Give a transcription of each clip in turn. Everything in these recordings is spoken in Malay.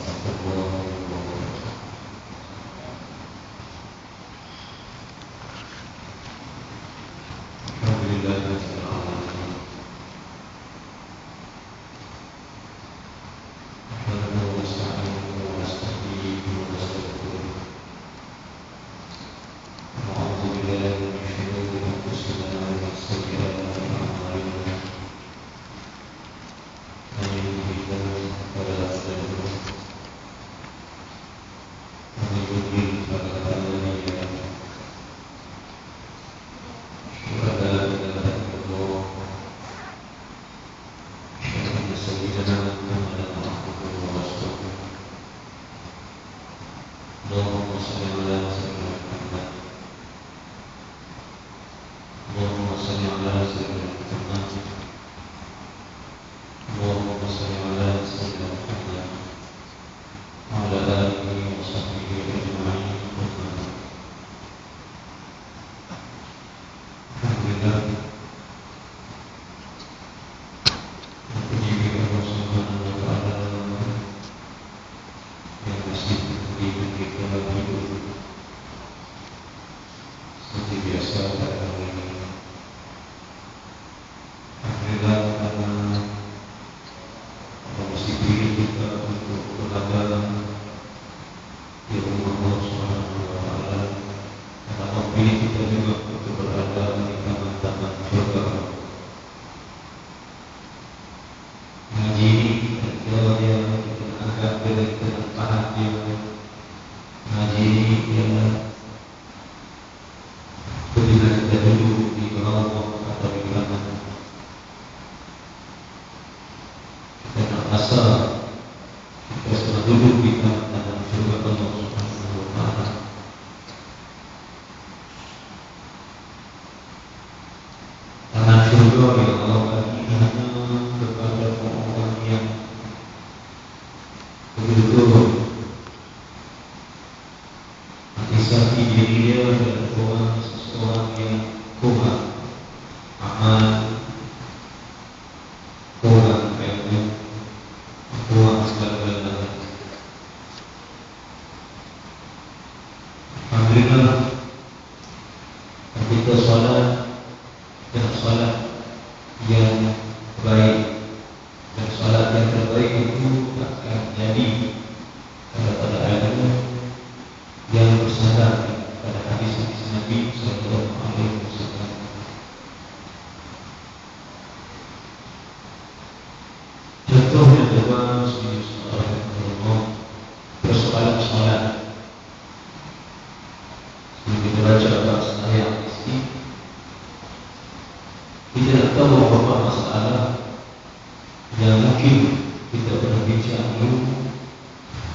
warahmatullahi wabarakatuh. Alhamdulillahirabbil alamin. Nahmaduhu wa nasta'inuhu wa nastaghfiruhu wa nastaghfiruh. Na'udzu billahi min shururi anfusina wa min sayyi'ati a'malina. Man yahdihillahu fala mudilla lahu wa man yudlil fala hadiya lahu. Asyhadu an la ilaha illallah wa asyhadu anna sayyidana Muhammadan abduhu wa rasuluh. Allahumma shalli ala sayyidina Muhammad. Allahumma shalli ala sayyidina Muhammad. Allahumma shalli ala sayyidina Muhammad wa ala alihi wa sahbihi ajma'in. Alhamdulillah, puji bagi Allah Subhanahu wa taala yang masih memberikan kita hidup seperti biasa pada hari ini. Alhamdulillah, karena Allah masih pilih kita untuk berada di rumah Allah Subhanahu wa taala, dan Allah pilih kita juga untuk berada di taman-taman surga. Ngaji kita yang kita anggap dari kemanfaat dia. Ngaji ialah ketika kita duduk di bawah atau di mana kita merasa kita sedang duduk di taman-taman surga Allah Subhanahu wa taala. Tanah surga yang Allah bagi hanya kepada orang yang betul-betul mengisahkan diri dia dan seseorang yang kuat amal, kuat ilmu, kuat segala-galanya. Alhamdulillah, ketika salat dan salat yang baik, dan salat yang terbaik itu akan jadi pada ilmu yang bersandar pada hadis-hadis Nabi sallallahu alaihi wasallam. Contohnya adalah persoalan salat. Sebelum kita baca bahasa ayat ini, kita tahu beberapa masalah yang mungkin kita pernah bincang dulu,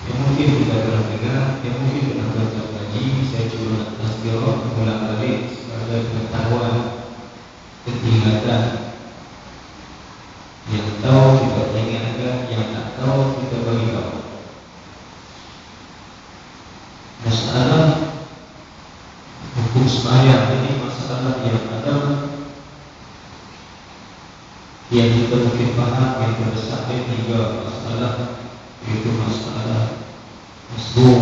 yang mungkin kita pernah dengar, yang mungkin pernah baca lagi. Saya cuma nak tazkirah ulang balik sebagai pengetahuan, ketingatan. Yang tahu kita ingatkan, yang tak tahu kita beritahu. Masalah hukum sembahyang ini masalah yang ada, yang kita mungkin faham, yang terbesar tiga masalah, yaitu masalah masbuh,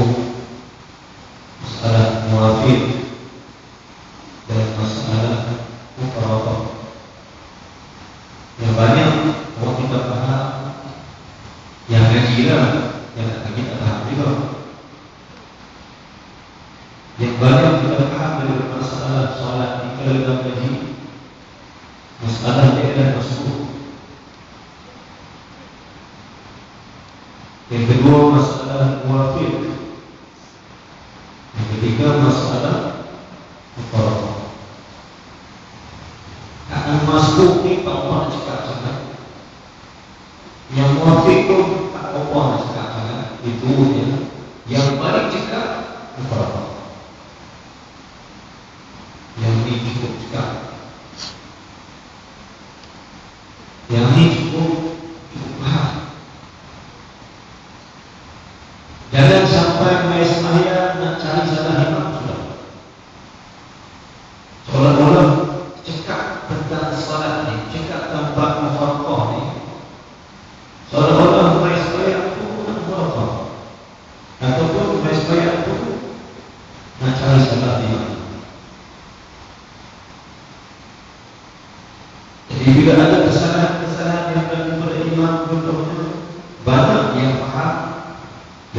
masalah muafid, dan masalah mufaraqah. Yang banyak orang kita faham, yang ngaji lah, yang tak kita faham juga. Yang banyak kita faham dari masalah solat di dalam ngaji, masalah dia adalah masbuh. Yang kedua masalah muafid. Yang ketiga masalah mufaraqah. Akan masbuh ni tak apa nak cakap sangat. Yang muafid pun tak apa nak cakap sangat. Itu dia. Yang paling cakap mufaraqah. Yang ni cukup cakap. Yang ni cukup faham. Jangan sampai main sembahyang nak cari salah imam sudah. Seolah-olah cakap tentang salat ni, cakap tentang mufaraqah ni, seolah-olah main sembahyang itu mufaraqah.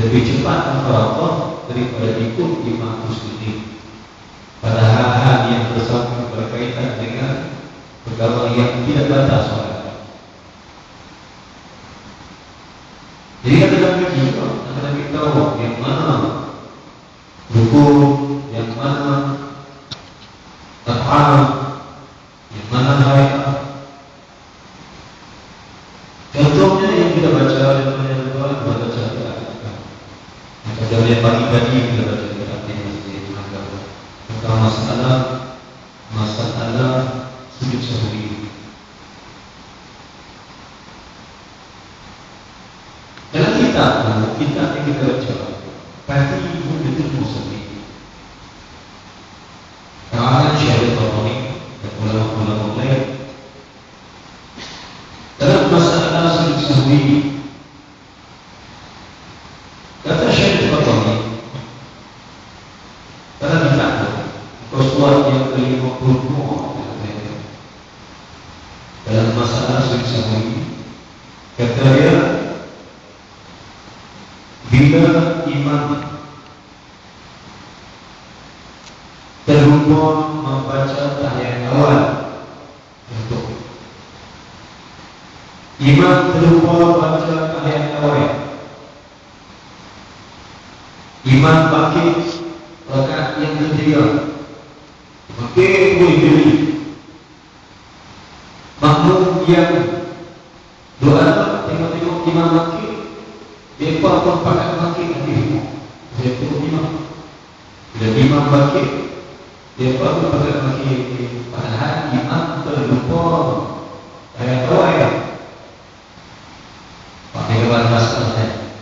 lebih cepat kepada Allah daripada ikut imam itu sendiri pada hal-hal yang bersangkut berkaitan dengan perkara yang tidak batas solat. Jadi kata Nabi juga, kata Nabi tahu yang mana rukun, yang mana taf'al, yang mana hayat. Contohnya yang kita baca yang baca macam yang pagi tadi kita baca di masjid tentang masalah sujud sahwi. Dalam kitab yang kita baca pasti betul muslim. Kalangan Syekh Al-Albani dan ulama-ulama lain dalam masalah sujud sahwi. Kata Syekh Al-Albani dalam kitab Qaswat yang ke-52 dalam masalah sujud sahwi, kata dia bila imam terlupa membaca tahiyat awal, imam terlupa baca tahiyat awal, imam bangkit rakaat yang ketiga, bangkit berdiri, makmum yang doa tengok-tengok imam bangkit, mereka pun pakai bangkit nanti dia tengok imam. Bila imam bangkit, mereka pun pakai bangkit. Padahal imam terlupa tahiyat awal. Pakai kepada masalah saya.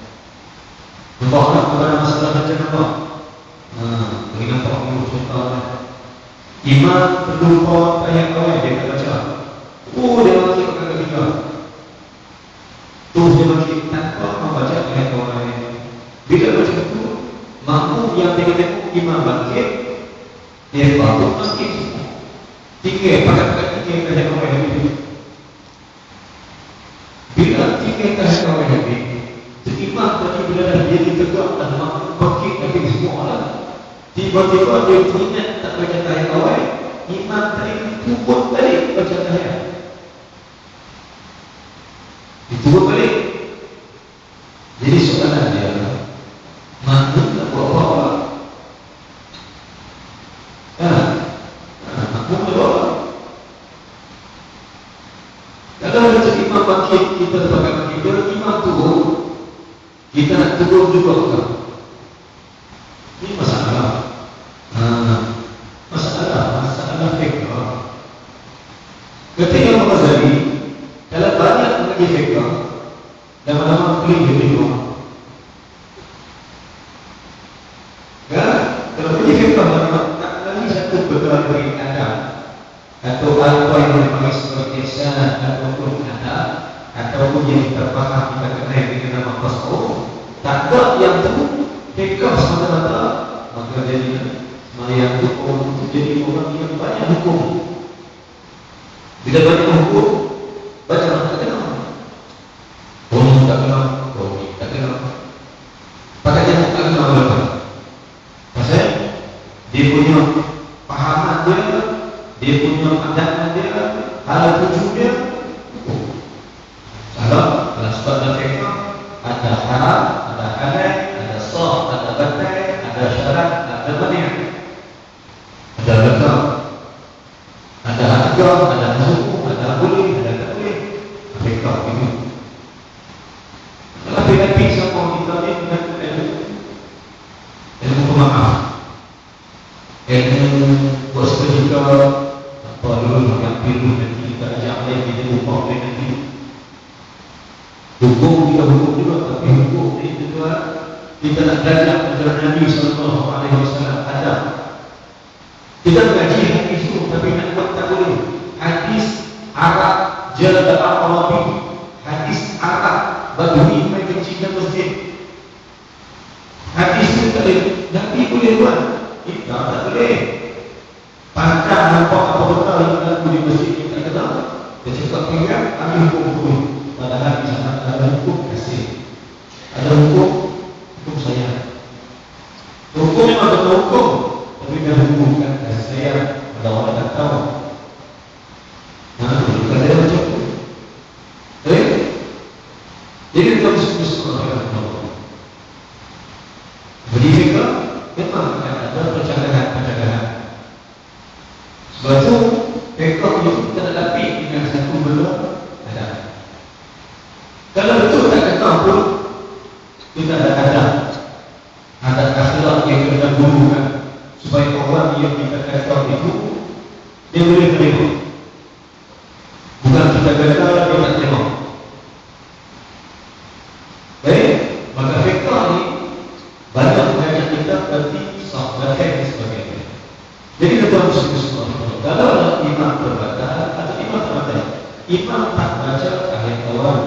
Nampak kepada masalah macam apa? Bagi nampak dulu contohnya. Imam terlupa tahiyat awal, dia akan baca. Dia bangkit pakai ketiga. Terus dia bangkit tanpa membaca tahiyat awal. Bila baca itu, makmum yang tengok-tengok imam bangkit, dia baru bangkit. Tinggal pakai tahiyat awal habis. Bila tinggal tahiyat awal habis, imam tadi bila dah diri tegak dan makmum bangkit habis semua orang, tiba-tiba dia teringat tak baca tahiyat awal. Imam tadi turun balik baca tahiyat. Diturun balik. Jadi soalan dia, makmum tak buat apa-apa. Makmum tak buat apa. Kalau baca imam bangkit, kita pakai bangkit. Kalau imam turun, kita nak turun juga kan? Ini masalah. Masalah fiqh. Ketika Imam Ghazali dalam banyak mengaji fiqh, lama-lama klik di rumah. Kalau mengaji fiqh lama-lama tak lagi satu betul dari Adam atau apa yang dipanggil sebagai sanad ataupun ada ataupun yang terpaham kita kenal dengan nama qasr. Tak ada yang tu fiqh semata-mata, maka jadi yang hukum itu jadi orang yang banyak hukum. Bila banyak hukum, baca tak kenal. Tak kenal, tak kenal. Pakainya tak kenal berapa. Pasal dia punya pahaman dia punya pandangan dia, hal tujuh dia hukum. Salah, dalam sebab dan fiqh ada haram, ada halal, ada sah, ada batal, ada syarat, ada mani'. Ada betul, ada harga, ada hukum, ada boleh, ada tak boleh. Mereka ini. Kalau Nabi sama kita ni dengan ilmu pemaaf, ilmu buat seketika apa dulu yang pilih nanti kita ajak lagi kita lupa oleh nanti. Hukum kita hukum juga, tapi hukum itu juga kita nak belajar ajaran Nabi Sallallahu Alaihi Wasallam ada. Kita mengaji hadis itu, tapi nak buat tak boleh. Hadis Arab Jalad Al-Arabi, hadis Arab Badui main kecil dan masjid. Hadis itu tak boleh. Nabi boleh buat, kita tak boleh. Pandang nampak apa betul yang berlaku di masjid kita kenal. Dia cakap pinggang, ambil hukum. Padahal di sana ada hukum kasih, ada hukum subhanallah. Jadi mereka memang akan ada percakapan. Sebab itu mereka itu kita hadapi dengan satu benda ada. Kalau betul tak kata pun kita ada akhlak yang kita gunakan supaya orang yang kita kata itu dia boleh terima. Bukan kita kata dia tak terima. Baik, maka fiqh ni banyak mengajak kita berarti sahabat dan sebagainya. Jadi tuan-tuan sekalian, kalau ada imam berbaca atau imam tak baca, imam tak baca ayat awal,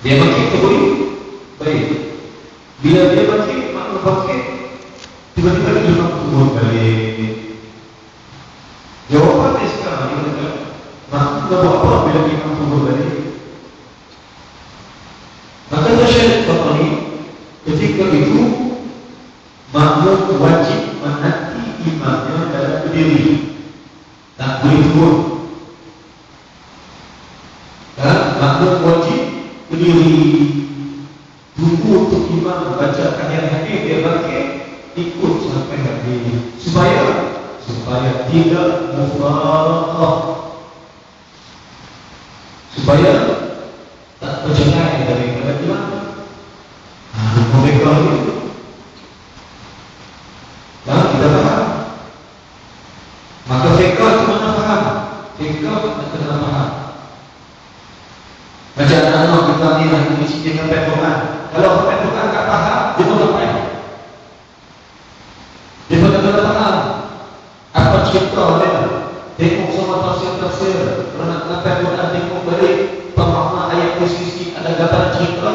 dia bangkit ke boleh? Baik. Bila dia bangkit, makmum bangkit, tiba-tiba imam turun balik. Jawapan dia sekarang dia kata, makmum dah buat apa bila imam turun balik? Maka syariat Allah ini ketika itu makmum wajib menanti imamnya dalam berdiri, tak boleh turun. Dan makmum wajib berdiri, tunggu untuk imam baca ayat hadis dia bangkit, ikut sampai habis supaya tidak mufaraqah, supaya tak bercerai daripada imam. Mereka itu dan kita faham. Maka fiqh itu mana faham? Fiqh kena faham. Macam anak-anak kita ni lah, ini dia sampai Quran. Kalau sampai Quran tak faham, dia pun sampai. Dia pun tak faham. Apa cerita dia? Tengok semua tafsir. Kalau nak sampai Quran, tengok balik pemahaman ayat posisi, ada gambar cerita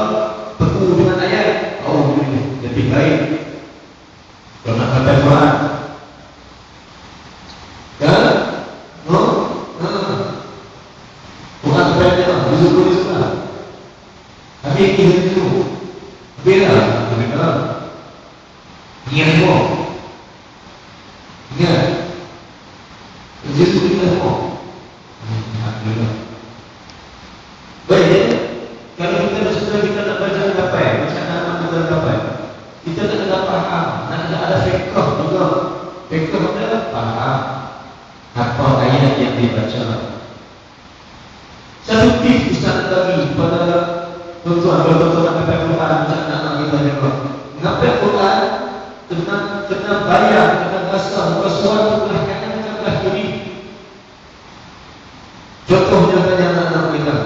bertemu dengan ayat. Oh, ini lebih baik kalau nak sampai Quran. Kan? Bukan sampai dia disuruh habis ini dulu. Bela mereka ingat semua. Ingat Yesus kita semua. Alhamdulillah. Baik, kalau kita bersedia kita nak baca apa? Macam mana kita dapat? Kita tak ada faham. Nak ada fiqh juga. Fiqh adalah faham apa ayat yang dibaca. Satu tips Ustaz bagi kepada tuan-tuan, kalau tuan-tuan nak dapat Quran, macam nak kita dengar. Dapat Quran, kena bayar, kena rasa, bukan suatu belah kanan, belah kiri. Contohnya tanya anak-anak kita.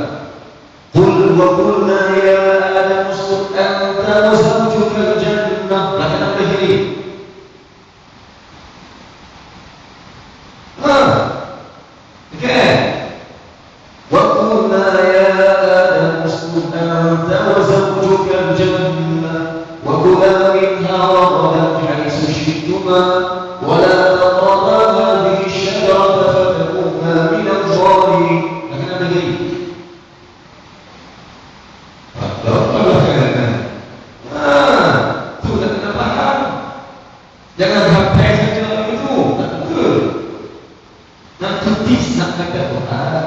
Qul wa qulna ya Adam uskun anta wa zawjuka al-jannah. Lakan apa kiri? Okay. Wa qulna ya Adam uskun anta wa zawjuka al-jannah wa kula minha ragadan haythu shi'tuma wa la taqraba hadhihi ash-shajarata fatakuna min adh-dhalimin. Lakan apa kiri? Itu tak kena faham. Jangan hafal saja itu. Tak betul. Nak tulis nak kata Quran.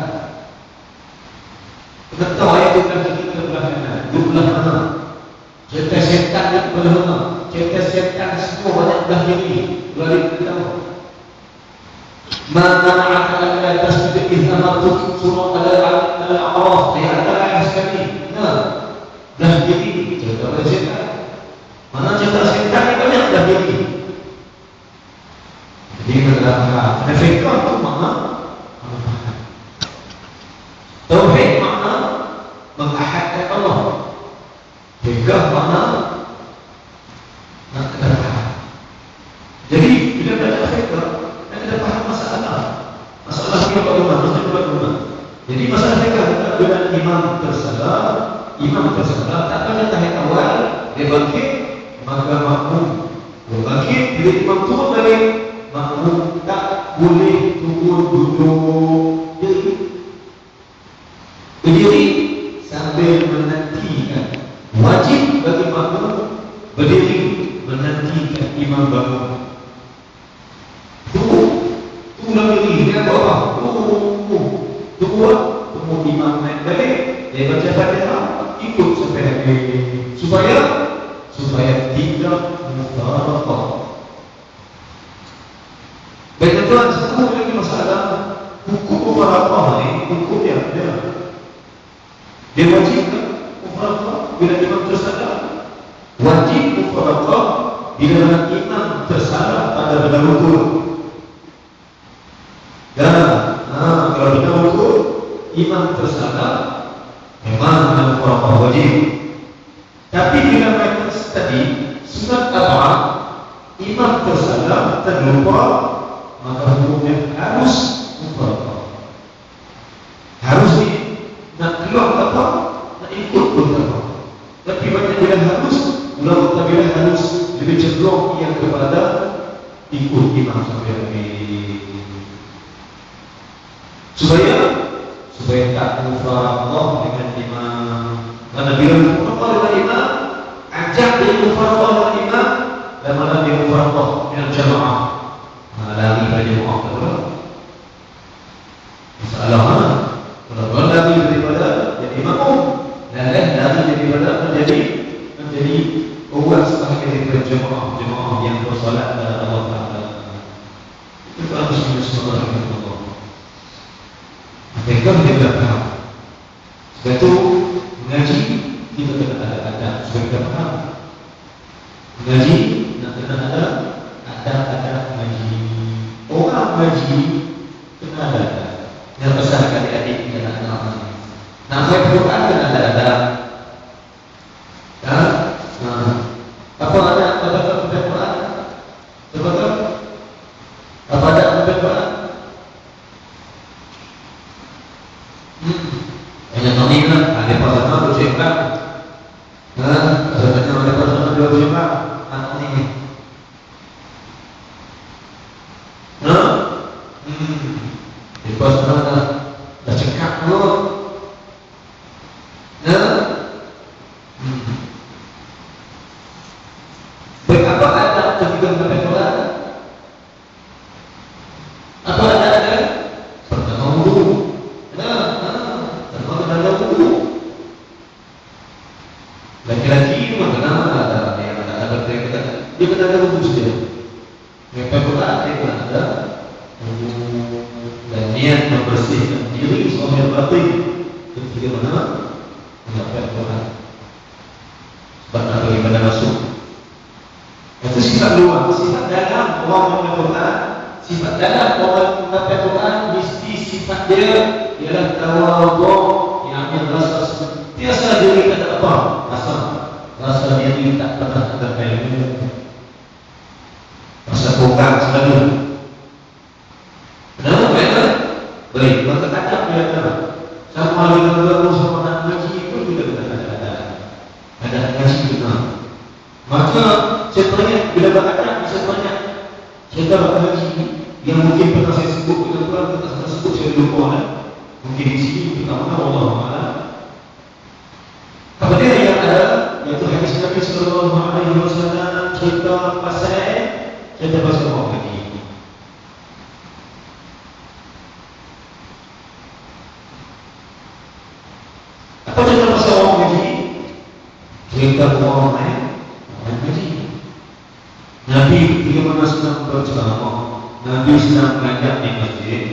Kita tahu ayat itu kan kita belah mana. Belah mana. Cerita syaitan di belah mana. Cerita syaitan semua banyak belah kiri. Belah kita tahu. Mana akan ada tasbih ihamatuk surah al-A'raf. Ayat al-A'raf sekali. Belah kiri. Cerita pada syaitan. Mana cerita syaitan ni banyak belah kiri. Jadi kita faham. Fiqh itu makna tauhid, makna mengahadkan Allah. Fiqh makna nak kena faham. Jadi bila belajar fiqh, kita faham masalah kita bagaimana. Jadi masalah fiqh bila imam tersalah tak pada tahap awal dia bangkit, maka makmum bangkit. Bila imam turun balik, makmum tak boleh turun duduk. Berdiri sambil menantikan. Wajib bagi makmum berdiri menantikan imam bangun. Tunggu berdiri dengan bawah. Tunggu imam naik balik, dia baca Fatihah, ikut sampai habis. Supaya tidak mufaraqah. Baik tuan, satu lagi masalah hukum mufaraqah ini, hukum yang dia wajib mufaraqah bila imam tersalah, wajib mufaraqah bila imam tersalah pada benda rukun. Dan kalau benda rukun imam tersalah, memang benda mufaraqah wajib. Tapi bila mereka tadi sunat apa, imam tersalah terlupa, maka hukumnya harus mufaraqah. Harus nak keluar apa, nak ikut pun apa. Tapi banyak bila harus, ulama bila harus lebih cenderung yang kepada ikut imam sampai habis. Supaya tak mufaraqah dengan imam. Karena bila mufaraqah dengan imam, ajak dia mufaraqah dengan imam, dan malah dia mufaraqah dengan jamaah. Lari pada jemaah kedua. Masalah kalau lari daripada jadi makmum, dan lari daripada menjadi orang sebagai jemaah yang bersolat kepada Allah Taala. Itu harus semua Allah. Mereka tidak faham. Sebab itu mengaji kita kena ada adab supaya kita faham. Mengaji nak kena ada adab mengaji. Orang mengaji kena ada. Yang besar adik-adik kita nak kenal. Nak baca Quran kena ada adab. Apa ada baca Quran? Betul? Apa ada baca Quran? Yang ini kan ada pasal dua jemaah. Sebenarnya ada pasal dua jemaah. Anak ini. Di pasal dah cekak dulu. Berapa ada ketika membaca Quran? Apa ada? Pertama wudu. Laki-laki itu kenapa ada yang ada dia kena ada wudu saja. Membaca Quran dia kena ada wudu dan niat membersihkan diri zahir batin ketika mana membaca Quran. Sebab ada ibadah masuk. Itu sifat luar, sifat dalam orang membaca Quran. Sifat dalam orang membaca Quran mesti sifat dia ialah tawadhu, yang rasa sentiasa diri kata apa? Rasa diri tak pernah ada ilmu. Rasa kurang selalu. Kenapa mereka? Baik, maka adab dia kata sama dengan guru sama nak ngaji itu juga kena ada ngaji juga. Maka saya tanya bila beradab bisa banyak. Saya tahu ngaji yang mungkin pernah saya sebut dengan Quran, kita sudah sebut saya lupa. Mungkin di sini kita mana Allah Taala. Kemudian yang ada yaitu hadis Nabi Sallallahu Alaihi Wasallam cerita pasal orang haji. Apa cerita pasal orang haji? Cerita orang haji. Nabi bagaimana sedang berceramah, Nabi sedang mengajak di masjid.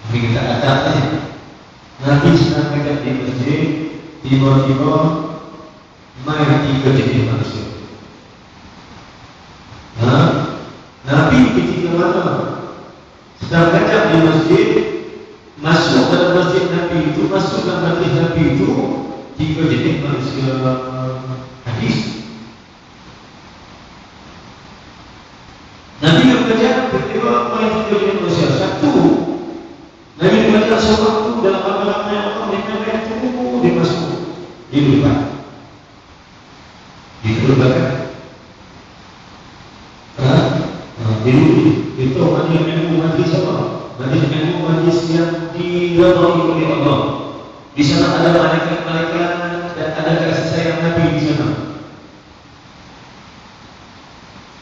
Nabi kita adabnya. Nabi sedang mengajak di masjid. Tiba-tiba mai 3 jenis manusia. Nabi ketika mana sedang mengajak di masjid, masuk dalam masjid Nabi itu, masuk dalam masjid Nabi itu 3 jenis manusia. Hadis Nabi mengajak tiba-tiba mai 3 jenis manusia. Satu, Nabi mengajak seorang itu dalam ramai-ramai orang yang dia masuk di lubang, di lubang, itu majlis apa? Majlis yang diridhai oleh Allah. Di sana ada malaikat-malaikat dan ada kasih sayang Nabi di sana.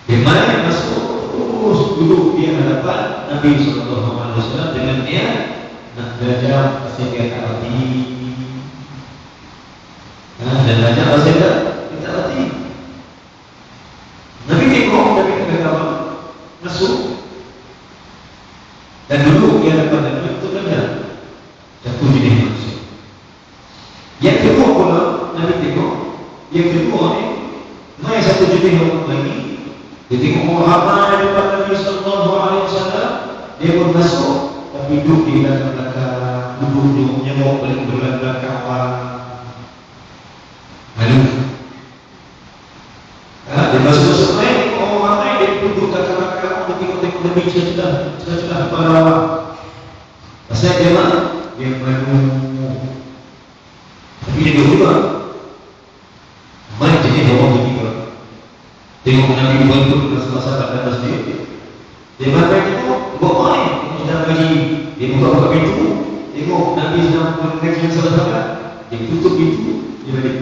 Di mana masuk terus duduk di hadapan Nabi Sallallahu Alaihi Wasallam dengan dia nak belajar bahasa Arab. dan tanya apa saja kita latih. Nabi tengok, Nabi kata apa? Masuk. Dan dulu dia dapat Nabi untuk belajar satu jenis manusia. Yang kedua pula Nabi tengok, yang kedua ni mai satu jenis orang lagi. Dia tengok Muhammad depan Nabi sallallahu alaihi wasallam, dia pun masuk tapi duduk di belakang, duduk nyengok paling belakang awal. Lalu dia masuk main, orang ramai dia duduk kat belakang, dia tengok Nabi celah kepala awak. Pasal dia mana? Dia malu. Tapi dia juga main jenis orang ketiga. Tengok Nabi bantu masa-masa pada masjid. Dia main tengok, buat main. Dia pergi, dia buka pintu. Tengok Nabi sedang mengaji sahabat. Dia tutup pintu, dia balik.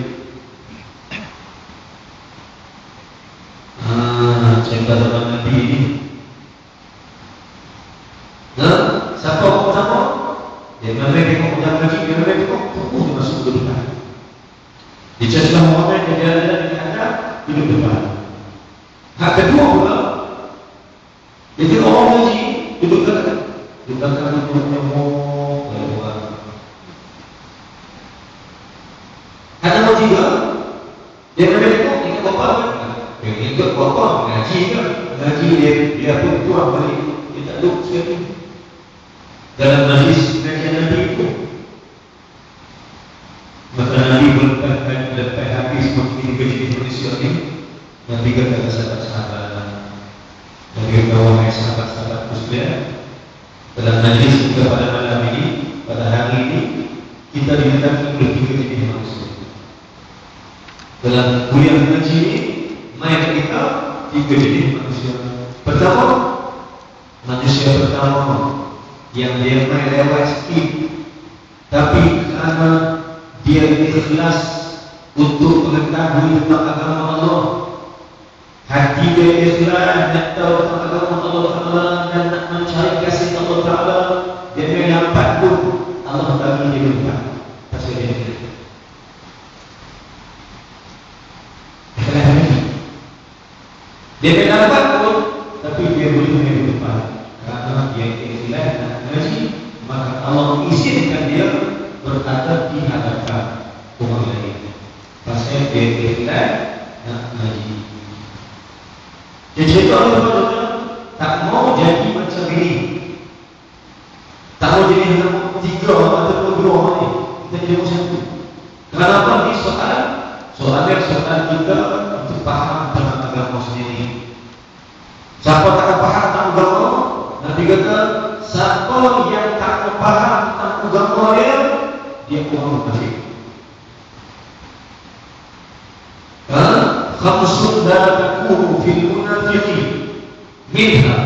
Cerita zaman Nabi ini. Siapa orang pertama? Dia main tengok sedang mengaji, dia main tengok, dia masuk ke depan. Dia celah Muhammad, dia jalan-jalan di hadap, duduk depan. Hak kedua pula, dia tengok orang mengaji, duduk belakang. Duduk belakang, duduk nyomong. Hak nombor tiga, dia main tengok, ingat bapa. Dia ikut bapa, mengaji kan. Mengaji dia pun tuang balik. Dia tak duduk sekali. Dalam majlis pengajian Nabi itu, maka Nabi lepas habis mengaji manusia ini, Nabi kata sahabat-sahabat, Nabi bawa sahabat-sahabat Muslim dalam majlis kita pada malam ini, pada hari ini, kita didatangi oleh tiga jenis manusia. Dalam kuliah mengaji ini, main kita tiga jenis manusia. Pertama, manusia pertama yang dia main lewat sikit, tapi kerana dia ikhlas untuk mengetahui tentang agama Allah, hati dia ikhlas nak tahu tentang agama Allah Ta'ala dan nak mencari kasih Allah Ta'ala, dia main lambat pun Allah bagi dia lupa pasal dia ikhlas. Dia main lambat pun tapi dia boleh main lupa kerana dia ikhlas nak mengaji, maka Allah izinkan dia berada di hadapan orang lain pasal dia ikhlas nak mengaji. Dia cerita orang tak mau jadi macam ini, tak mau jadi nombor tiga ataupun dua ni, kita jadi nombor satu. Kenapa ni soalan kita untuk faham tentang agama sendiri. Siapa tak faham tentang agama, Nabi kata siapa yang tak faham tentang agama dia orang munafik. Khamsun la takunu fil munafiqin minha,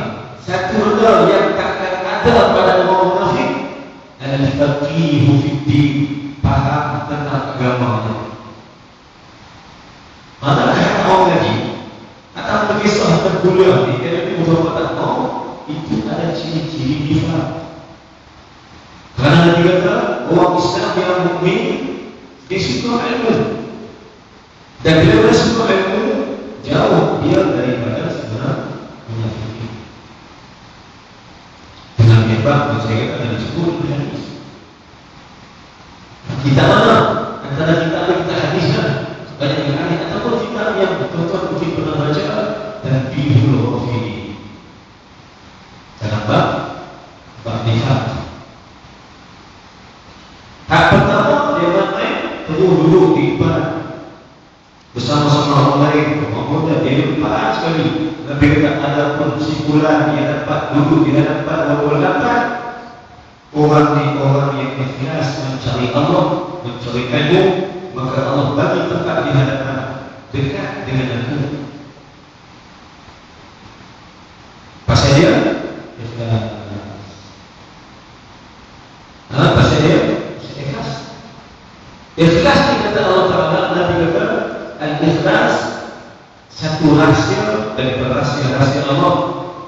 satu benda yang takkan ada pada orang munafik, al-faqihu fid din, faham tentang agama. Manakah orang ngaji atau berkisah terkuliah ni, dia lebih mudah tak tahu itu ada ciri-ciri nifaq. Kerana Nabi kata orang Islam yang mukmin dia suka ilmu, dan bila dia suka ilmu, jauh dia daripada sebenarnya munafik. Dengan hebat saya kata dan disebut hadis. Kita mana antara kita hadis kan banyak yang hadis ataupun kita yang tuan-tuan mungkin pernah baca dan bihul wafi dalam bab nifaq. Hak pertama dia main terus duduk di depan bersama-sama orang lain. Orang muda dia lupa sekali. Nabi kata ada pun simpulan yang dapat duduk di hadapan walaupun orang ni orang yang ikhlas mencari Allah, mencari ilmu, maka Allah bagi tempat di hadapan dekat dengan aku. Pasal dia ikhlas. Pasal dia ikhlas. Ikhlas ni kata Allah Ta'ala, Nabi kata al-ikhlas satu rahsia daripada rahsia-rahsia Allah,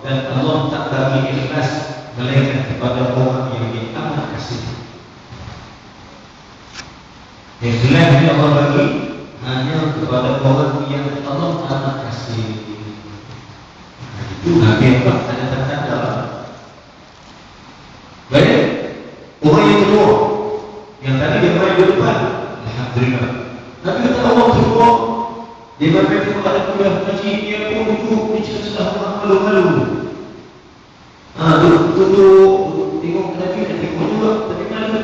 dan Allah tak bagi ikhlas melainkan kepada orang yang dia amat kasih. Ikhlas ni Allah bagi hanya kepada orang yang Allah amat kasih. Itu Nabi apa? Ada tanda-tanda. Baik, orang yang kedua, yang tadi dia main di depan, alhamdulillah. Nabi kata Allah kedua, dia main di depan ada kuliah ngaji, dia pun duduk di celah-celah malu-malu. Duduk tengok Nabi dan tengok juga, tapi malu.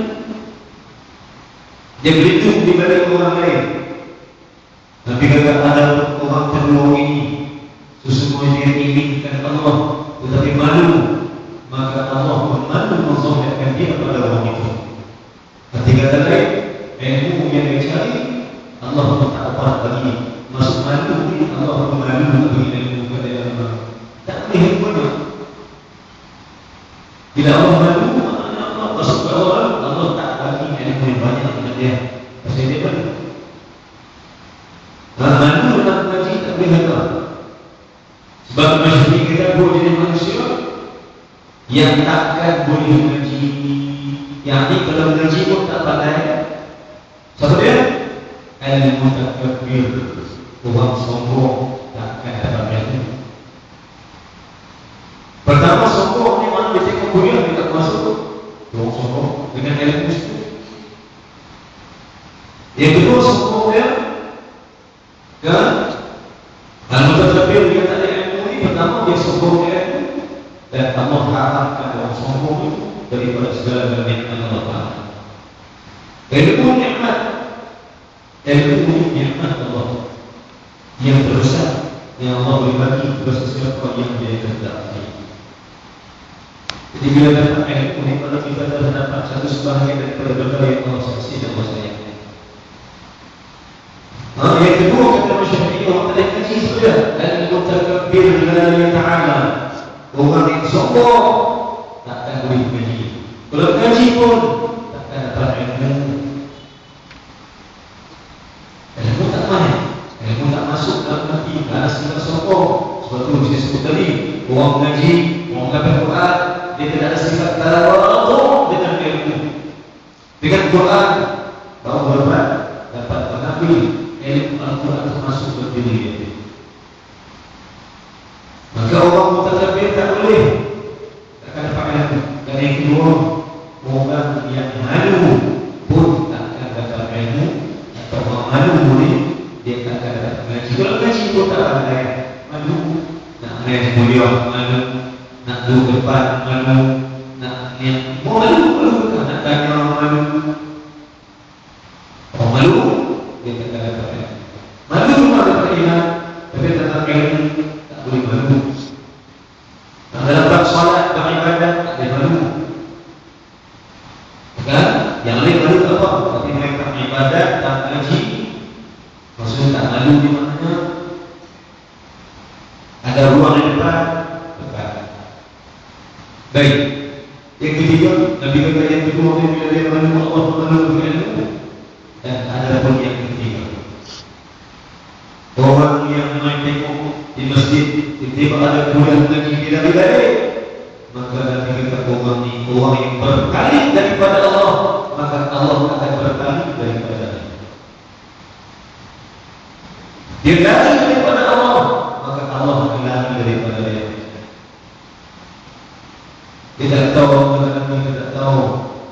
Dia berhitung di balik orang lain. Nabi kata ada orang kedua ini, sesungguhnya dia inginkan Allah, tetapi malu, maka Allah pun malu menzahirkan dia pada orang itu. Ketika kata lain, ilmu yang dia cari, Allah pun tak apa bagi masuk malu ini, Allah pun malu bagi ilmu pada Allah. Tak boleh mana. Bila Allah malu, maknanya Allah masuk ke orang, Allah tak bagi ilmu yang banyak kepada dia. Pasal dia malu. Malu nak mengaji tak boleh kata. Sebab masyarakat kita boleh jadi manusia yang takkan boleh mengaji, yang ni kalau mengaji pun tak pandai. Siapa dia? Al-Mutakabbir, orang sombong, takkan dapat ilmu. Pertama sombong ni mana dia tengok kuliah dia tak masuk, orang sombong dengan ilmu itu. Yang kedua sombong dia kan? Al-Mutakabbir dia tak ada ilmu ni, pertama dia sombong dia. Dan Allah haramkan orang sombong itu daripada segala nikmat Allah Taala. Ilmu nikmat, ilmu nikmat Allah yang terbesar yang Allah boleh bagi kepada sesiapa yang dia kehendaki. Jadi bila dapat ilmu ni, kalau kita dah dapat satu sebahagian daripada benda yang Allah saksikan bahasanya. Yang kedua kata masyarakat orang tak ada kaji saja. Al-Mutakabbir lillahi ta'ala, orang yang sombong takkan boleh mengaji. Kalau mengaji pun takkan dapat ilmu. Ilmu tak main, ilmu tak masuk dalam hati, kerana sifat sombong. Sebab tu saya sebut tadi, orang mengaji, orang mengaji Quran, dia tidak ada sifat tawadhu dengan ilmu. Dengan Quran baru dapat mengakui ilmu Al-Quran termasuk bagi diri dia. Maka orang mutakabbir tak boleh, takkan dapat ilmu. Dan yang kedua, orang yang malu pun takkan dapat ilmu. Atau orang malu boleh, dia takkan dapat mengaji. Kalau mengaji pun tak pandai, malu. Nak mengaji kuliah, malu. Nak duduk depan, malu. Nak yang malu kan? Nak tanya orang malu. Orang malu, dia takkan dapat ilmu. Malu memang dapat ilmu, tapi tak ilmu, tak boleh malu. Dalam bab solat, beribadat, tak boleh malu. Kan? Yang lain malu tak apa, tapi mereka beribadat, tak mengaji, maksudnya tak malu di mana? Ada ruang di depan. Baik. Yang ketiga, Nabi kata yang kedua ni bila dia malu Allah malu dengan ilmu. Dan ada pun yang ketiga, orang yang main tengok di masjid, tiba-tiba ada kuliah lagi bila balik, maka Nabi kata orang ni orang yang berpaling daripada Allah, maka Allah akan berpaling daripada dia. Dia lari daripada Allah, maka Allah akan lari daripada dia. Dia tak tahu, Nabi tak tahu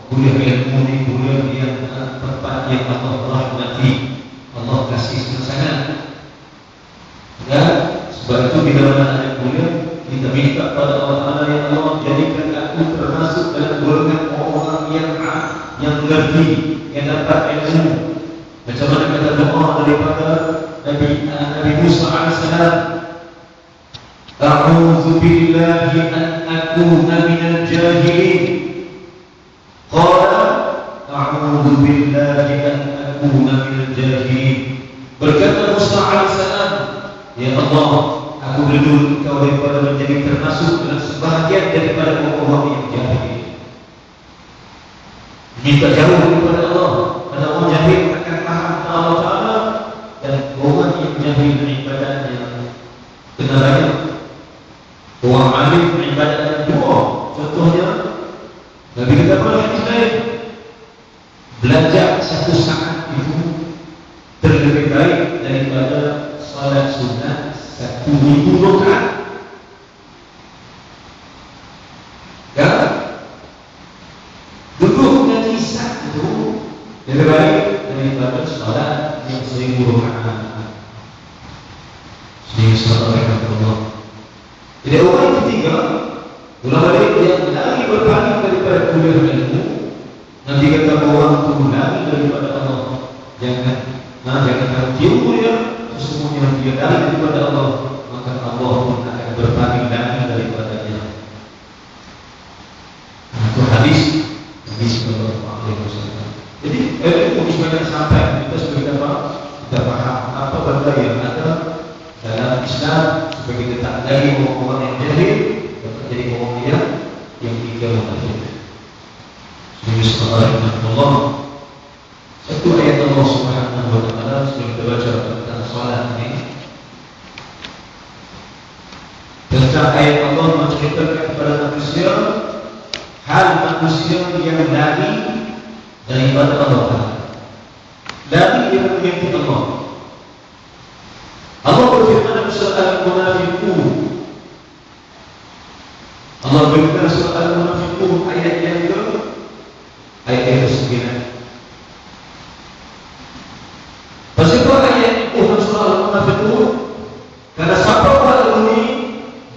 kuliah ilmu ni kuliah yang tempat yang Allah rahmati, Allah kasih sangat. Ya, sebab itu bila mana ada kuliah, kita minta pada Allah Taala, ya Allah jadikan aku termasuk dalam golongan orang yang mengerti, yang dapat ilmu. Macam mana kata doa daripada Nabi Musa alaihissalam, A'udzu billahi an akuna minal jahilin. Qala a'udzu billahi an akuna minal jahilin. Berkata Musa alaihissalam, ya Allah, aku berlindung engkau daripada menjadi termasuk dalam sebahagian daripada orang yang jahil. Minta jauh daripada Allah, karena orang jahil akan paham Allah Ta'ala. Dan orang yang jahil ibadahnya benar banyak. Orang alim ibadahnya dua. Contohnya Nabi kata pada hadis lain, belajar satu saat itu terlebih baik daripada salat sunat 1000 rakaat. Ya, duduk ngaji satu lebih baik daripada salat yang 1000 rakaat. Subhanallah. Jadi orang yang ketiga, ulama yang lagi berpaling daripada kuliah ilmu, nanti kata orang itu lari daripada Allah. Jangan ilmu dia sesungguhnya dia lari daripada Allah, maka Allah pun akan berpaling lagi daripadanya. Itu hadis Sallallahu Alaihi Wasallam. Jadi ilmu sebenarnya sampai kita sudah kita paham apa benda yang ada dalam Islam supaya kita tak jadi orang-orang yang jahil, jadi orang yang tiga munafik. Subhanallah. Satu ayat Allah Subhanahu wa taala sebelum kita baca tentang salat ini. Tentang ayat Allah menceritakan kepada manusia hal manusia yang lari daripada Allah. Lari yang mengikuti Allah. Allah berfirman dalam surah Al-Munafiqun. Allah berfirman dalam surah Al-Munafiqun ayat yang ke ayat 9. Pasal ayat itu dalam surah Al-Munafiqun, karena siapa orang ini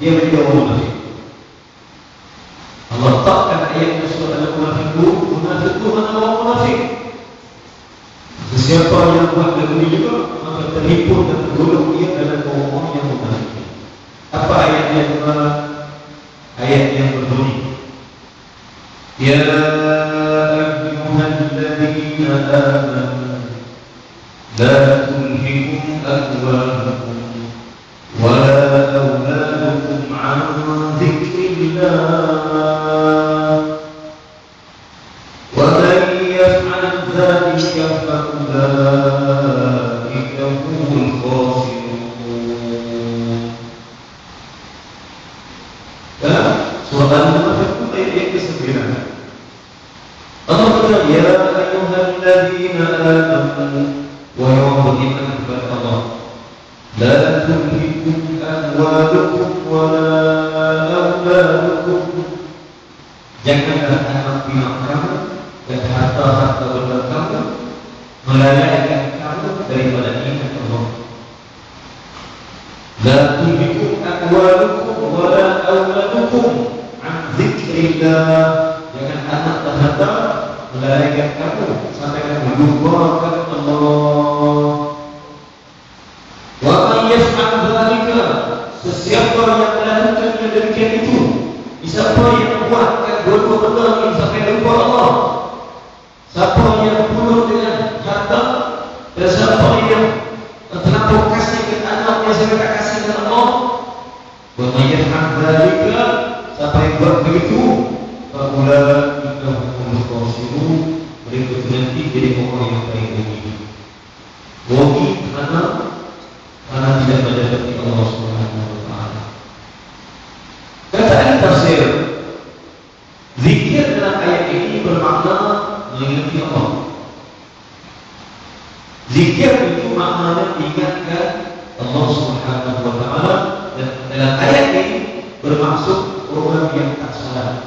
dia menjadi orang munafik. Allah letakkan ayat dalam surah Al-Munafiqun, Munafiqun mana orang munafik. Siapa yang buat lagu ini juga maka terhimpun dan tergolong dia dalam orang yang munafik. Apa ayat yang berbunyi, ya ayyuhalladzina amanu la tulhikum amwalukum wa la auladukum an dzikrillah wa man yaf'al dzalika فأولئك هم الخاسرون. Surah Al-Munafiqun ayat ke-9. Allah berkata, ya ayyuhalladzina amanu, wahai orang beriman kepada Allah, la tulhikum amwalukum wa la auladukum, janganlah anak pinak kamu dan harta-harta benda kamu melalaikan kamu daripada ingat Allah. La tulhikum amwalukum wa la auladukum an dzikrillah, jangan anak dan harta melalaikan kamu sampai kamu lupakan Allah. Wa man yaf'al dzalika, sesiapa yang melakukan yang demikian itu, siapa yang membuatkan dua benda ini sampai lupa Allah, siapa yang bunuh dengan harta, dan siapa yang terlampau kasih ke anaknya sampai tak kasih dengan Allah, wa man yaf'al dzalika, siapa yang buat begitu, faulaika humul khasirun, mereka itu nanti jadi orang yang paling rugi. Rugi karena tidak mendapati Allah Subhanahu wa taala. Kata ahli tafsir, zikir dalam ayat ini bermakna mengingati Allah. Zikir itu maknanya ingatkan Allah Subhanahu wa taala, dan dalam ayat ini bermaksud orang yang tak salat.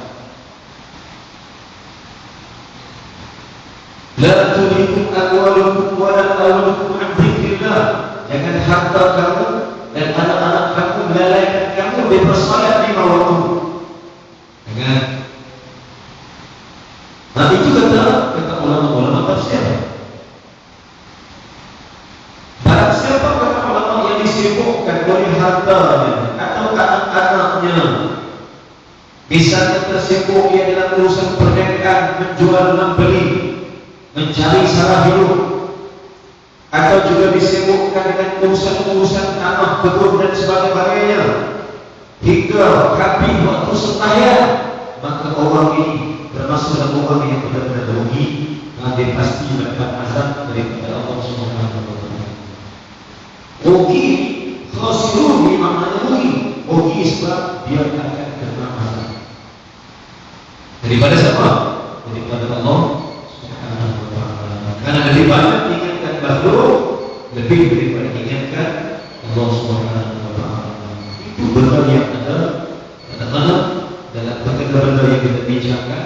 La tulhikum amwalukum wa la auladukum an dzikrillah, jangan harta kamu dan anak-anak kamu melalaikan kamu daripada salat lima waktu. Jangan. Nah itu kata ulama-ulama tafsir. Barang siapa kata ulama yang disibukkan oleh hartanya atau anak-anaknya, bisa tersibuk ia dalam urusan perniagaan, menjual membeli, mencari sara hidup, atau juga disibukkan dengan urusan-urusan tanah, kebun dan sebagainya, hingga habis waktu sembahyang, maka orang ini termasuk dalam orang yang benar-benar rugi, nanti pasti mendapat azab daripada Allah Subhanahu wa taala. Rugi, khasirun ini maknanya rugi. Rugi sebab dia akan kena azab. Daripada siapa? Daripada Allah Subhanahu wa taala. Karena lebih banyak ingatkan makhluk lebih daripada ingatkan Allah Subhanahu wa taala. Itu benda yang ada dalam benda yang kita bincangkan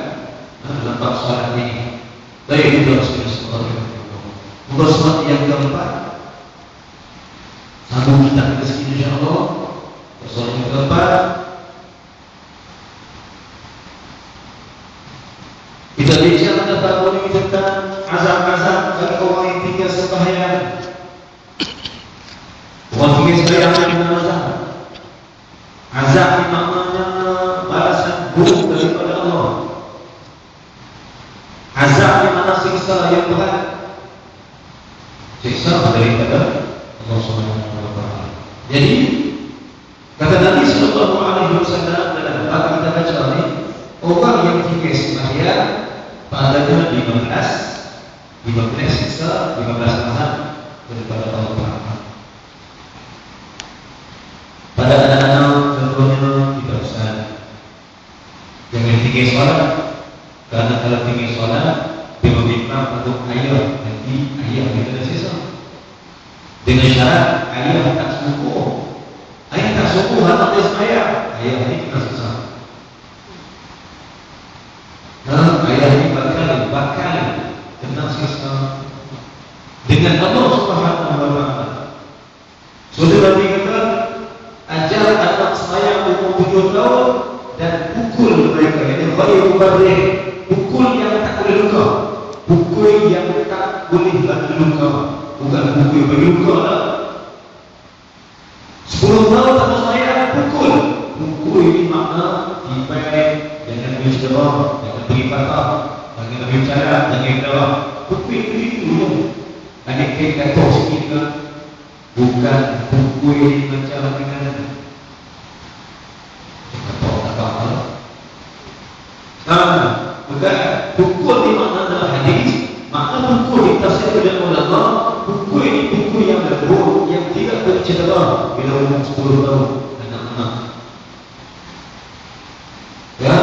dalam bab salat ini. Baik, itu Rasulullah SAW. Muka surat yang keempat, sambung kita ke sini insyaAllah. Soal yang keempat, kita bincang tentang azab-azab bagi orang yang tinggal sembahyang. Orang tinggal sembahyang dengan azab. Azab ini maknanya balasan buruk daripada Allah. Azab ini makna siksa yang berat. Siksa daripada Allah Subhanahu wa taala. Jadi kata Nabi sallallahu alaihi wasallam dalam bab kita baca ini, orang yang tinggal sembahyang padanya 15 siksa, 15 azab daripada Allah Taala. Pada anak-anak contohnya kita pesan jangan tinggal solat, karena kalau tinggal solat dia meminta untuk ayah, nanti ayah kita dah sisa. Dengan syarat ayah tak sungguh, ayah tak sungguh anak dia sembahyang, ayah ini kita sisa. Ayah ini bakal kena sisa dengan Allah Subhanahu wa taala. Saudara Nabi kata, ajar anak sembahyang umur 7 tahun dan pukul mereka. Ini ghairu barih, pukul yang tak boleh luka, pukul yang tak boleh bagi luka, bukan pukul bagi luka lah. 10 tahun tak sembahyang pukul ini makna tibai, jangan bercakap, jangan beri patah, jangan berbicara, jangan berdoa. Pukul itu adik kita tahu sikit ke, bukan pukul macam dengan bukan pukul di makna dalam hadis, makna pukul ditafsir oleh ulama. Pukul ini pukul yang lembut, yang tidak bercedera bila umur 10 tahun anak-anak. Ya,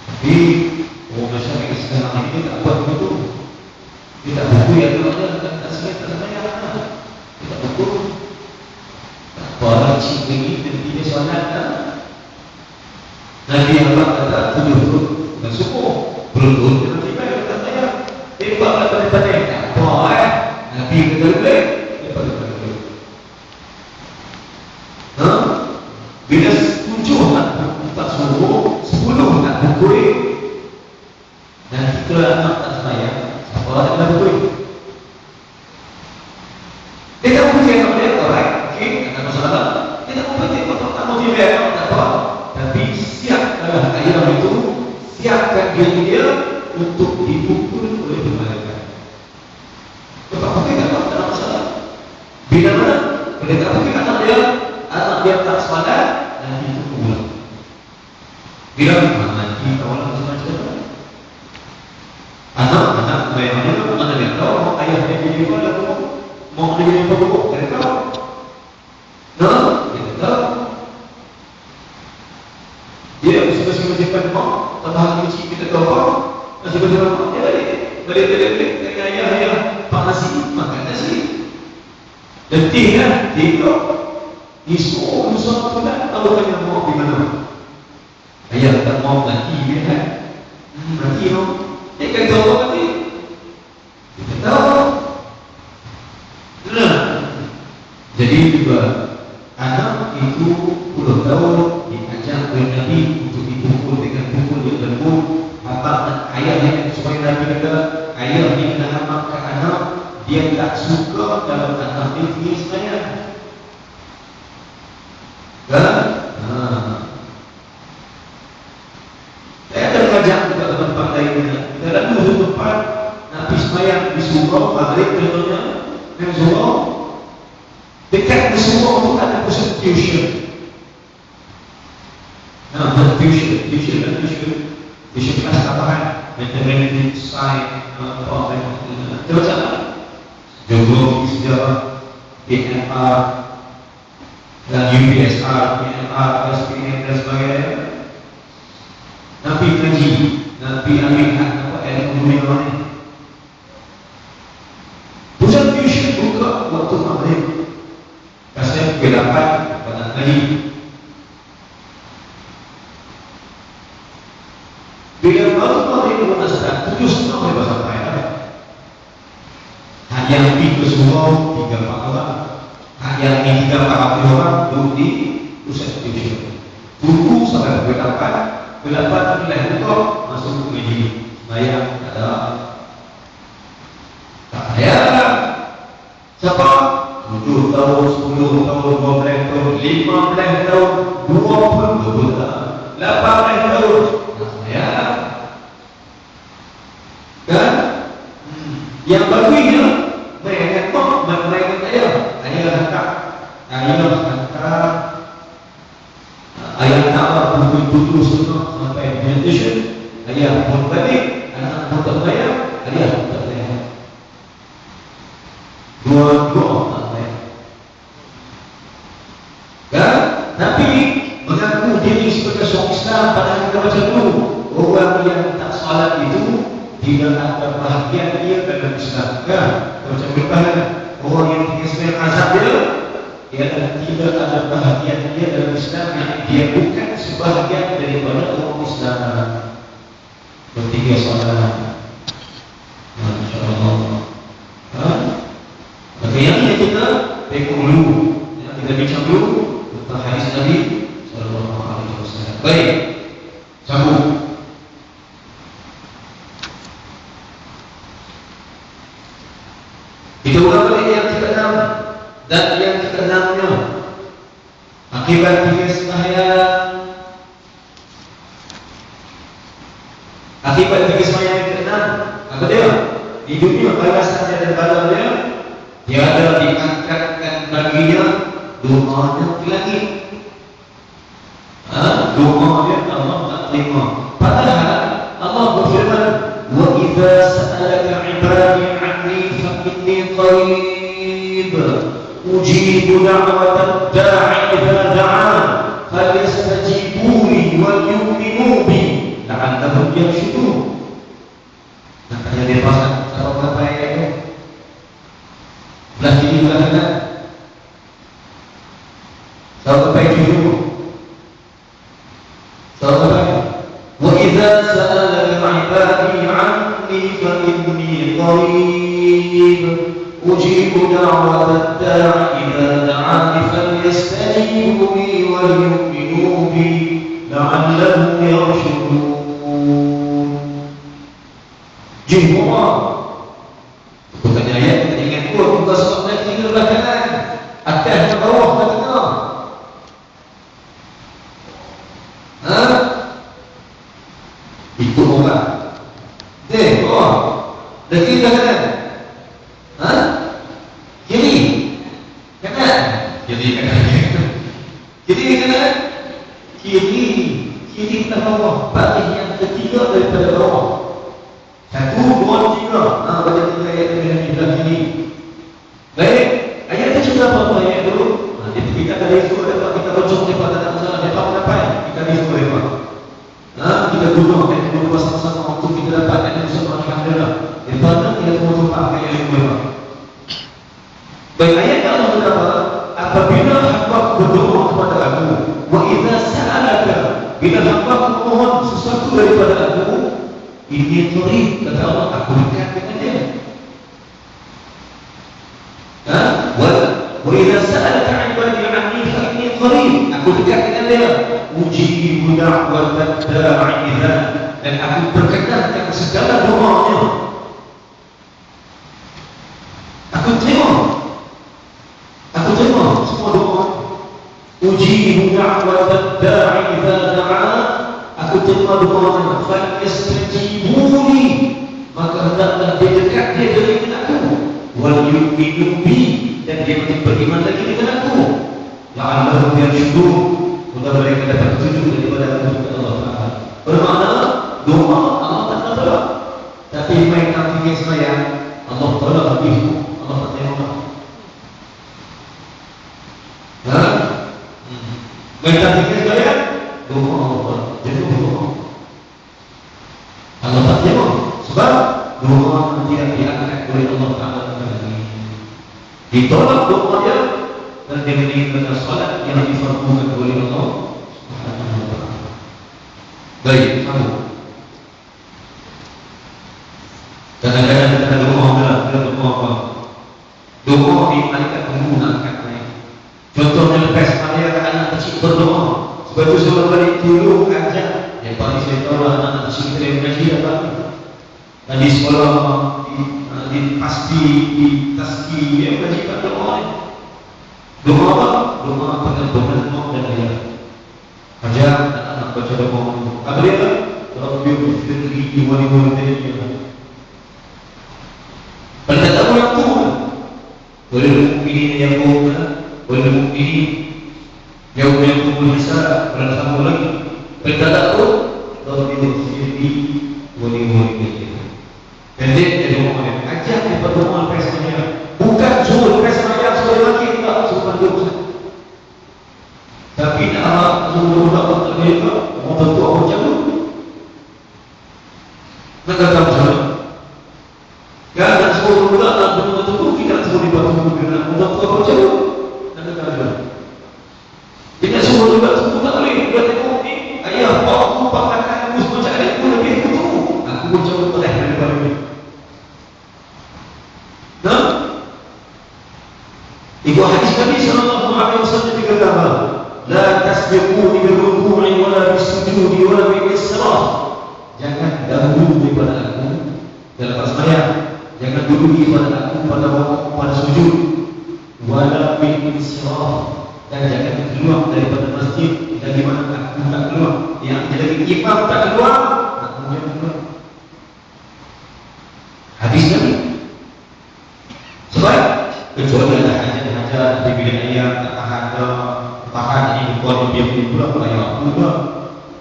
tapi orang masyarakat sekarang ini tak buat begitu. Kita buku yang ada tak sikit tak banyak. Kita buku tak boleh cik ini dan tidak solat. Nabi Allah kata 7 dan suku belum tiba-tiba kata saya tembak daripada tak boleh. Nabi kata boleh daripada bila 7 tak suruh, 10 tak pukul, dan 3 anak tak sembahyang, siapa tak kena pukul? Dia tak pukul yang boleh, alright, okay, tak ada masalah. Dia tak pukul, dia tak mau tiba, tak apa. Tapi siapkanlah ayam itu, siapkan diri dia untuk dipukul oleh malaikat. Tak pukul tak apa, tak ada masalah. Bila mana? Bila tak pukul anak dia tak sepadan, nanti itu pulang. Bila nanti kawalan macam-macam. Anak bayangannya itu mana dia tahu ayah dia jadi apa, mau dia jadi apa, dia tahu. Dia tahu. Dia masih menjadikan mak, tambahan kunci kita tahu apa, masih berjalan mak dia balik dengan ayah pak nasi, makan nasi. Letih kan, tidur. Isu pulang, tahu kan yang mau di mana? Ayah tak mau mati dia kan? Mati no. Dia kan tahu mati. Dia tahu. Nah, jadi juga anak itu 10 tahun diajar oleh Nabi untuk dipukul dengan pukul yang lembut. Bapak dan ayahnya supaya Nabi kata ayah ni kena amalkan anak, dia tak suka dalam anak dia tinggi sebenarnya. Kan? Saya akan mengajak juga tempat lainnya. Kita lalu tempat Nabi sembahyang di surau, maghrib contohnya, dan surau. Dekat di surau itu ada pusat tuition. Tuition kelas tambahan, mathematics, science, macam-macam. Geografi, sejarah, PNR, dan UPSR, PNR, SPM dan sebagainya. Nabi kaji, Nabi ambil hak apa ilmu dunia ni. Pusat tuition juga waktu maghrib. Kasih kedapat pada hari. Bila waktu maghrib pun asal 7:30 sampai ada. Yang itu semua 3-4 orang. Yang ini 3-4 orang duduk di pusat tujuan. Tunggu sampai pukul 8. Pukul 8 mulai buka masuk ke meja. Bayang ada. Tak ada. Siapa? 7 tahun, 10 tahun, 12 tahun, 15 tahun, 20 tahun, 18 tahun. Ya. Kan? Yang baginya mereka kok mereka ayah hantar ayah tak pukul 7 sampai meditation ayah pun balik anak pun tak bayar ayah tak bayar dua tak bayar kan? Tapi mengaku diri sebagai seorang Islam padahal kita baca dulu orang yang tak salat itu tidak ada bahagian dia dalam Islam kan? Macam berkata orang yang tinggal sembilan azab dia tidak ada bahagian dia dalam Islam yang dia bukan sebahagian daripada orang Islam bertiga salat. Masya Allah. Maka yang ini kita tengok dulu, kita bincang dulu tentang hadis Nabi Sallallahu Alaihi Wasallam. Baik, sambung. Itu adalah yang keenam dan yang keenamnya akibat tiga sembahyang. Akibat tiga sembahyang yang keenam apa dia? Di dunia balasannya dan balasnya tiada diangkatkan baginya doanya di langit. Doanya Allah tak terima. Padahal Allah berfirman, wa idza sa'alaka 'ibadi 'anni fa inni qarib ujibu da'watad da'i idza da'an falyastajibuli wa yu'minu bi la'allahum yarshudun. Makanya dia pasang apa ayat itu? Belah kiri belah kanan. Sahabat baik dulu. Sahabat baik. Wa idza sa'alaka 'ibadi 'anni fa inni qarib ujibu da'watad da'i idza da'ani falyastajibu li wa yu'minu bi la'allahum yarshudun. Jumlah bukan ayat kita ingat pun bukan sebab naik tinggal belakangan atas ke bawah ke tengah. Itu orang bawah dan kiri kanan. Kiri kanan. Kiri kanan. Kiri kanan. Kiri ke bawah. Bagian yang ketiga daripada bawah. 1, 2, 3. Baca 3 ayat dengan belah kiri. Baik, ayat itu sudah apa ayat dulu? Nanti kita dari itu dapat kita rojok depan tak masalah dapat dapat kita di itu depan. Kita duduk dan duduk bersama-sama waktu kita dapat dan bersama alhamdulillah. Depan kita semua jumpa ayat yang depan. Baik, ayat Allah berkata, apabila hamba berdoa kepada aku, wa idza sa'alaka, bila hamba memohon sesuatu daripada aku, ini qarib, kata Allah, aku dekat dengan dia. Wa idza sa'alaka 'ibadi 'anni fa inni qarib, aku dekat dengan dia. Ujibu da'watad da'i dan aku berkenankan segala doanya. Aku terima semua doa. Ujibu da'watad da'i da'a, aku terima doanya. Fa yastajibuni, maka hendaklah dia dekat dia dengan aku. Wal yu'minu bi, dan dia beriman lagi dengan aku. La'allahum yarshudun, mudah mereka dapat petunjuk daripada Allah Taala. Bermakna doa Allah tak tolak, tapi mainkan fikir saya Allah tolak itu, Allah tak tolak. Mainkan fikir saya doa Allah, jadi doa Allah tak tolak sebab doa tidak diangkat oleh Allah Taala. Ditolak doanya dan dengan salat yang difardukan oleh Allah Subhanahu wa taala. Baik, sambung. Kadang-kadang kita doa apa? Doa di malaikat menggunakan ayat. Contohnya lepas ayat anak kecil berdoa. Sebab itu seorang balik dulu ajar. Yang paling saya tahu anak kecil kita yang mengaji apa? Dan di sekolah, di pasti, di taski, yang mengaji kat doa. Doa apa? Doa pengampunan doa dan ayat. Ajar anak-anak baca doa. Apa dia? Rabbi firli wa li walidayya. Pada tak boleh Tuhan. Boleh mukminin yang mu'min, boleh mukminin yang kumul hisab, pada sambung lagi. Pada tak pun Rabbi firli wa li walidayya. Pendek jadi orang ajak dia berdoa lepas sembahyang. Bukan suruh lepas sembahyang suruh lagi tak suruh doa. Tapi nak suruh doa tak boleh tak. Orang berdoa macam tu. Nak kata macam mana? Ya, nak suruh doa nak berdoa tu kita suruh di bawah tubuh kita. Orang berdoa macam tu. Nak kata macam mana? Dia suruh doa tu tak boleh. Dia tengok ni ayah aku pakaikan aku macam ni aku lebih tu. Aku macam tu boleh daripada ni. Nah, ibu hadis Nabi sallallahu alaihi wasallam dikatakan, la tasbiquni bil ruku'i wala bis sujudi wala bil israf. Jangan dahulu daripada aku dalam sembahyang. Jangan dulu daripada aku pada waktu pada sujud. Wala bil israf. Dan jangan keluar daripada masjid dari mana aku tak keluar. Yang jadi imam tak keluar, aku jangan keluar. Hadis Nabi. Sebab kecuali ada hajat-hajat di bilik ayam tak tahan ini bukan dia pun pula ayam pula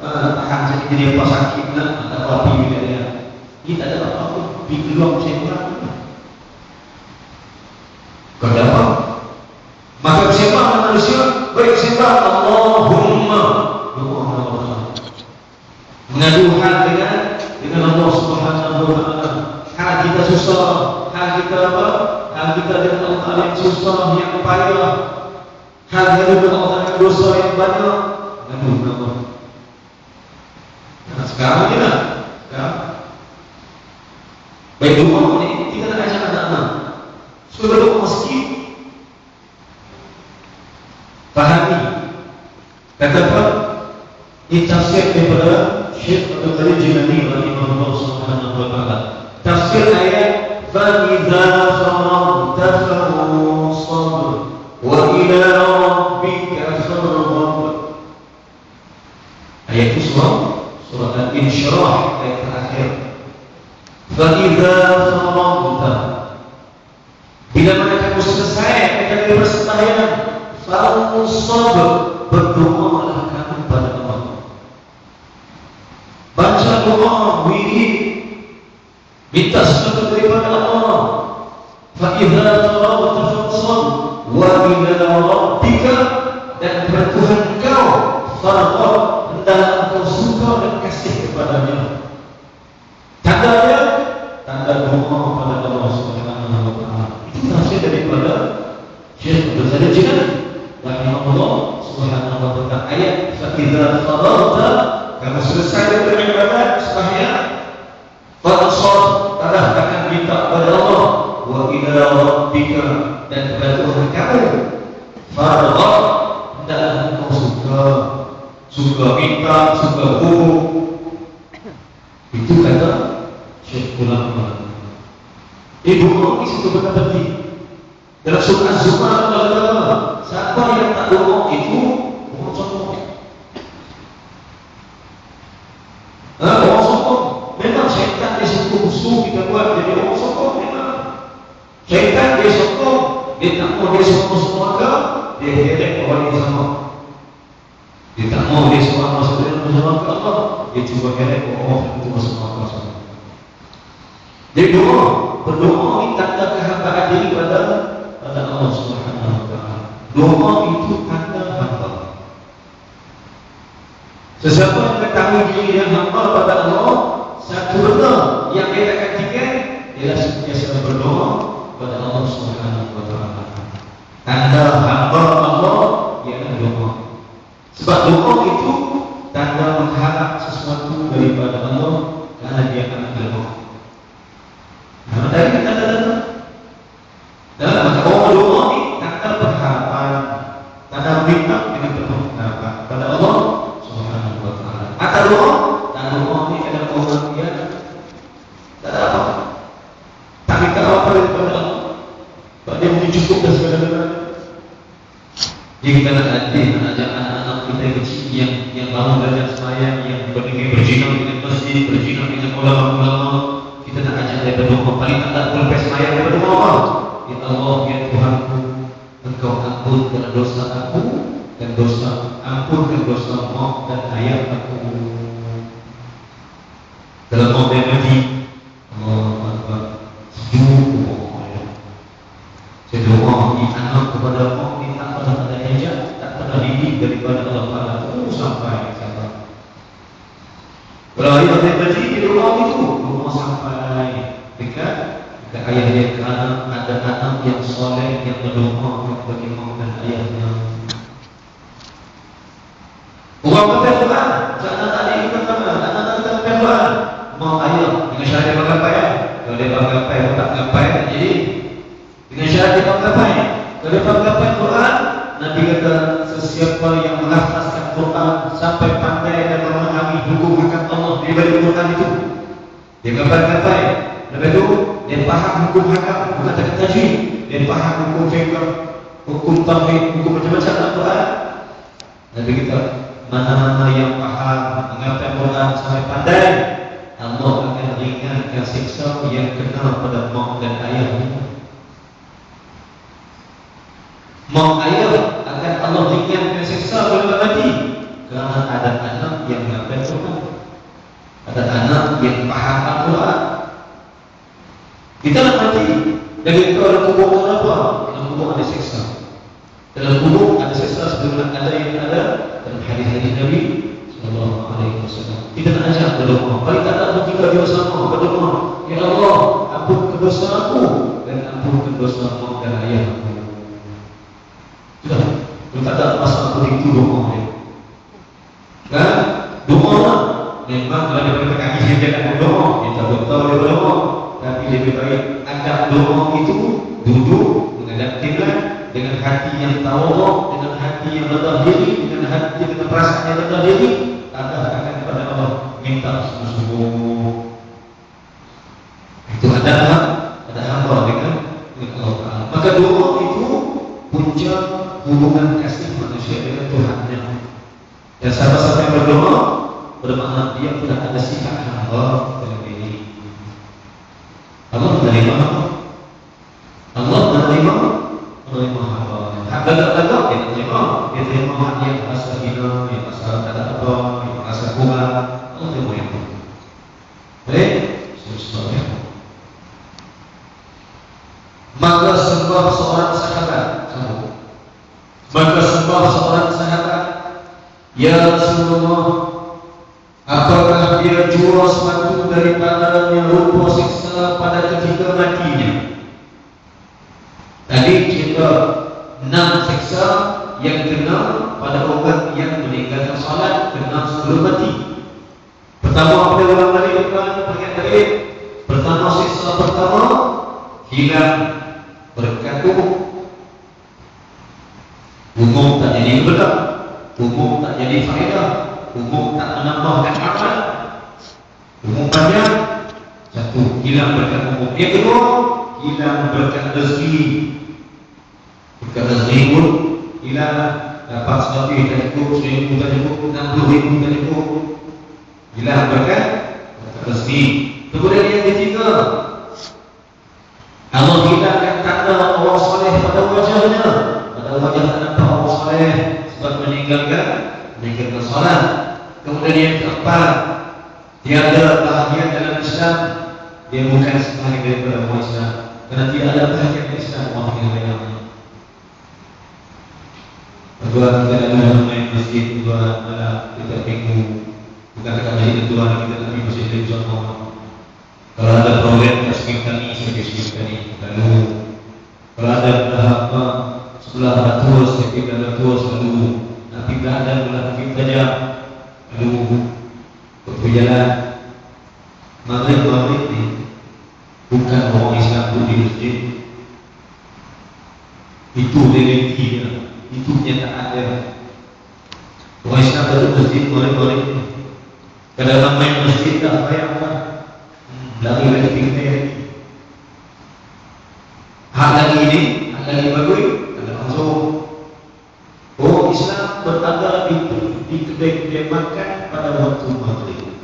tahan sakit dia apa sakit lah tak apa di bilik ayam ini tak ada apa-apa pergi keluar bersembah kenapa? Maka bersembah manusia baik bersembah Allahumma mengadu hal dengan Allah Subhanahu wa ta'ala. Hal kita susah, hal kita apa? Hal kita dengan Allah Ta'ala yang susah, yang payah. Hal kita dengan Allah Ta'ala yang dosa yang banyak. Ngadu Allah. Nah, sekarang ni lah. Sekarang. Baik doa ni, kita nak ajak anak-anak. Sudah doa masjid. Fahami. Kata apa? Ini tafsir daripada Syekh Abdul Qadir Jilani rahimahullah subhanahu wa ta'ala. Tafsir ayat فَإِذَا فَرَغْتَ فَانصَبْ وَإِلَى رَبِّكَ فَارْغَب. Ayat itu surah Al-Insyirah ayat terakhir. فَإِذَا فَرَغْتَ, bila mana kamu selesai dari bersembahyang, فَانصَبْ, berdoalah kamu pada Allah. Baca doa, wirid, minta sesuatu daripada Allah. فَإِذَا فَرَغْتَ فَانصَبْ وَإِلَى رَبِّكَ, dan kepada Tuhan engkau farghab, hendaklah engkau suka dan kasih kepadanya. Tandanya tanda doa pada Allah Subhanahu wa ta'ala. Itu tafsir daripada Syekh Abdul Qadir Jilani rahimahullah subhanahu wa ta'ala. Ayat فَإِذَا فَرَغْتَ, kamu selesai dari beribadat sembahyang, fansab, tanahkan minta kepada Allah, wa ila rabbika, dan kepada Tuhan kamu, farghab, hendaklah engkau suka minta, suka buruk. Itu kata Syekh ulama. Ibu ini situ berkata dalam surah Az-Zumar Allah, siapa yang tak doa itu orang sombong. Orang sombong. Memang syaitan dia sokong musuh kita buat jadi orang sombong. Memang syaitan dia sokong, dia tak mau dia sokong semua, dia herek orang yang sama. Dia tak mau dia semua masuk dalam neraka Allah, dia cuba herek orang itu masuk neraka sama. Jadi berdoa ini tanda kehambaan diri pada Allah Subhanahu wa ta'ala. Doa itu tanda hamba. Sesiapa yang ketahui diri yang hamba pada Allah, satu benda yang dia akan tinggal ialah sentiasa berdoa pada Allah Subhanahu wa ta'ala. doa, tak doa ni kadang orang dia tak ada apa. Tak minta apa daripada Allah. Sebab dia mungkin cukup dah segala-galanya. Jadi kita nak ajak anak-anak kita kecil yang baru belajar sembahyang, yang berjinah dengan masjid, berjinah dengan ulama-ulama. Kita nak ajak daripada doa. Paling tak lepas sembahyang daripada doa. Ya Allah, ya Tuhanku, Engkau ampunkan dosa aku dan ampunkan dosa mak dan ayah aku. Dalam mak dan mati, Allah sejuk Allah. Saya doa di anak kepada mak ni tak pernah ada hajat, tak pernah didik daripada Allah Taala sampai sekarang. Kalau ayah dan mati di doa itu, doa sampai dekat ayah dia kerana ada anak yang soleh yang berdoa bagi mak dan ayahnya. Orang pakai Quran, anak adik kita sama, anak kita pakai Quran. Mak ayah dengan syarat dia pakai ya. Kalau dia pakai tak pakai jadi dengan syarat dia pakai. Kalau dia pakai Quran, Nabi kata sesiapa yang melafazkan Quran sampai pandai dan memahami hukum hakam Allah di balik Quran itu, dia pakai. Lepas itu dia faham hukum hakam, bukan tak tajwid. Dia faham hukum fiqh, hukum tauhid, hukum macam-macam Al-Quran. Nabi kita mana-mana yang faham mengapai Quran sampai pandai, Allah akan ringankan siksa yang kena pada mak dan ayahnya. Mak ayah akan Allah ringankan siksa pada mati kerana ada anak yang mengapai Quran, ada anak yang faham Al-Quran. Kita nak mati dari itu dalam kubur apa? Dalam kubur ada siksa. Dalam kubur ada siksa sebagaimana ada yang ada dalam hadis-hadis Nabi sallallahu alaihi wasallam. Kita nak ajak berdoa. Paling tak ada kita bersama berdoa. Ya Allah, ampunkan dosa aku dan ampunkan dosa mak dan ayah aku. Sudah. Kalau tak ada masa aku itu doa dia. Kan? Doa lah. Memang kalau dia berkata kaki saya jangan berdoa, kita betul dia berdoa. Tapi lebih baik ajak doa itu duduk menghadap kiblat dengan hati yang tawaduk, dengan hati yang rendah diri, dengan hati dengan perasaan yang rendah diri, akan kepada Allah minta sungguh-sungguh. Itu ada hamba dengan Allah Taala. Maka doa itu punca hubungan kasih manusia dengan Tuhannya. Dan siapa-siapa yang berdoa bermakna dia sudah ada sifat hamba dalam diri. Allah menerima hamba. Hamba tak dia terima hak yang rasa hina, yang rasa tak ada apa, yang rasa kurang. Allah terima itu. Baik, seterusnya. Maka sembah seorang sahabat, ya Rasulullah, apakah dia jua suatu daripada yang rupa siksa pada ketika matinya? Tadi cerita 6 siksa yang kena pada orang yang meninggalkan salat kena sebelum mati. Pertama apa dia ulang balik? Pertama siksa pertama hilang berkat umum tak jadi benar, umum tak jadi faedah, umum tak menambahkan amal, umum banyak, satu hilang berkat umum. Yang kedua hilang berkat rezeki, berkat rezeki pun hilang. Dapat 100 tak cukup, 1000 tak cukup, 60,000 tak cukup, hilang berkat rezeki. Kemudian yang ketiga, Allah hilangkan tanda orang soleh pada wajahnya. Pada wajah tak nampak orang soleh sebab meninggalkan salat. Kemudian yang keempat, tiada bahagian dalam Islam, dia bukan sebahagian daripada orang Islam. Kerana tiada bahagian Islam orang yang lain. Kedua, kita ada main masjid, kedua malam kita minggu, bukan dekat masjid kedua kita tapi masjid itu sama. Kalau ada program kasih kami, lalu kalau ada apa sebelah batu, sekitar batu, lalu nanti berada belah kita saja, lalu berjalan. Maghrib ni bukan orang Islam duduk di masjid, itu realitinya, itu kenyataan dia. Orang Islam duduk masjid maghrib Kalau ramai masjid tak payah apa, lagi tinggal lagi. Hak lagi ini, hak lagi bagus, ada langsung. Oh, Islam berada di kedai-kedai makan pada waktu maghrib.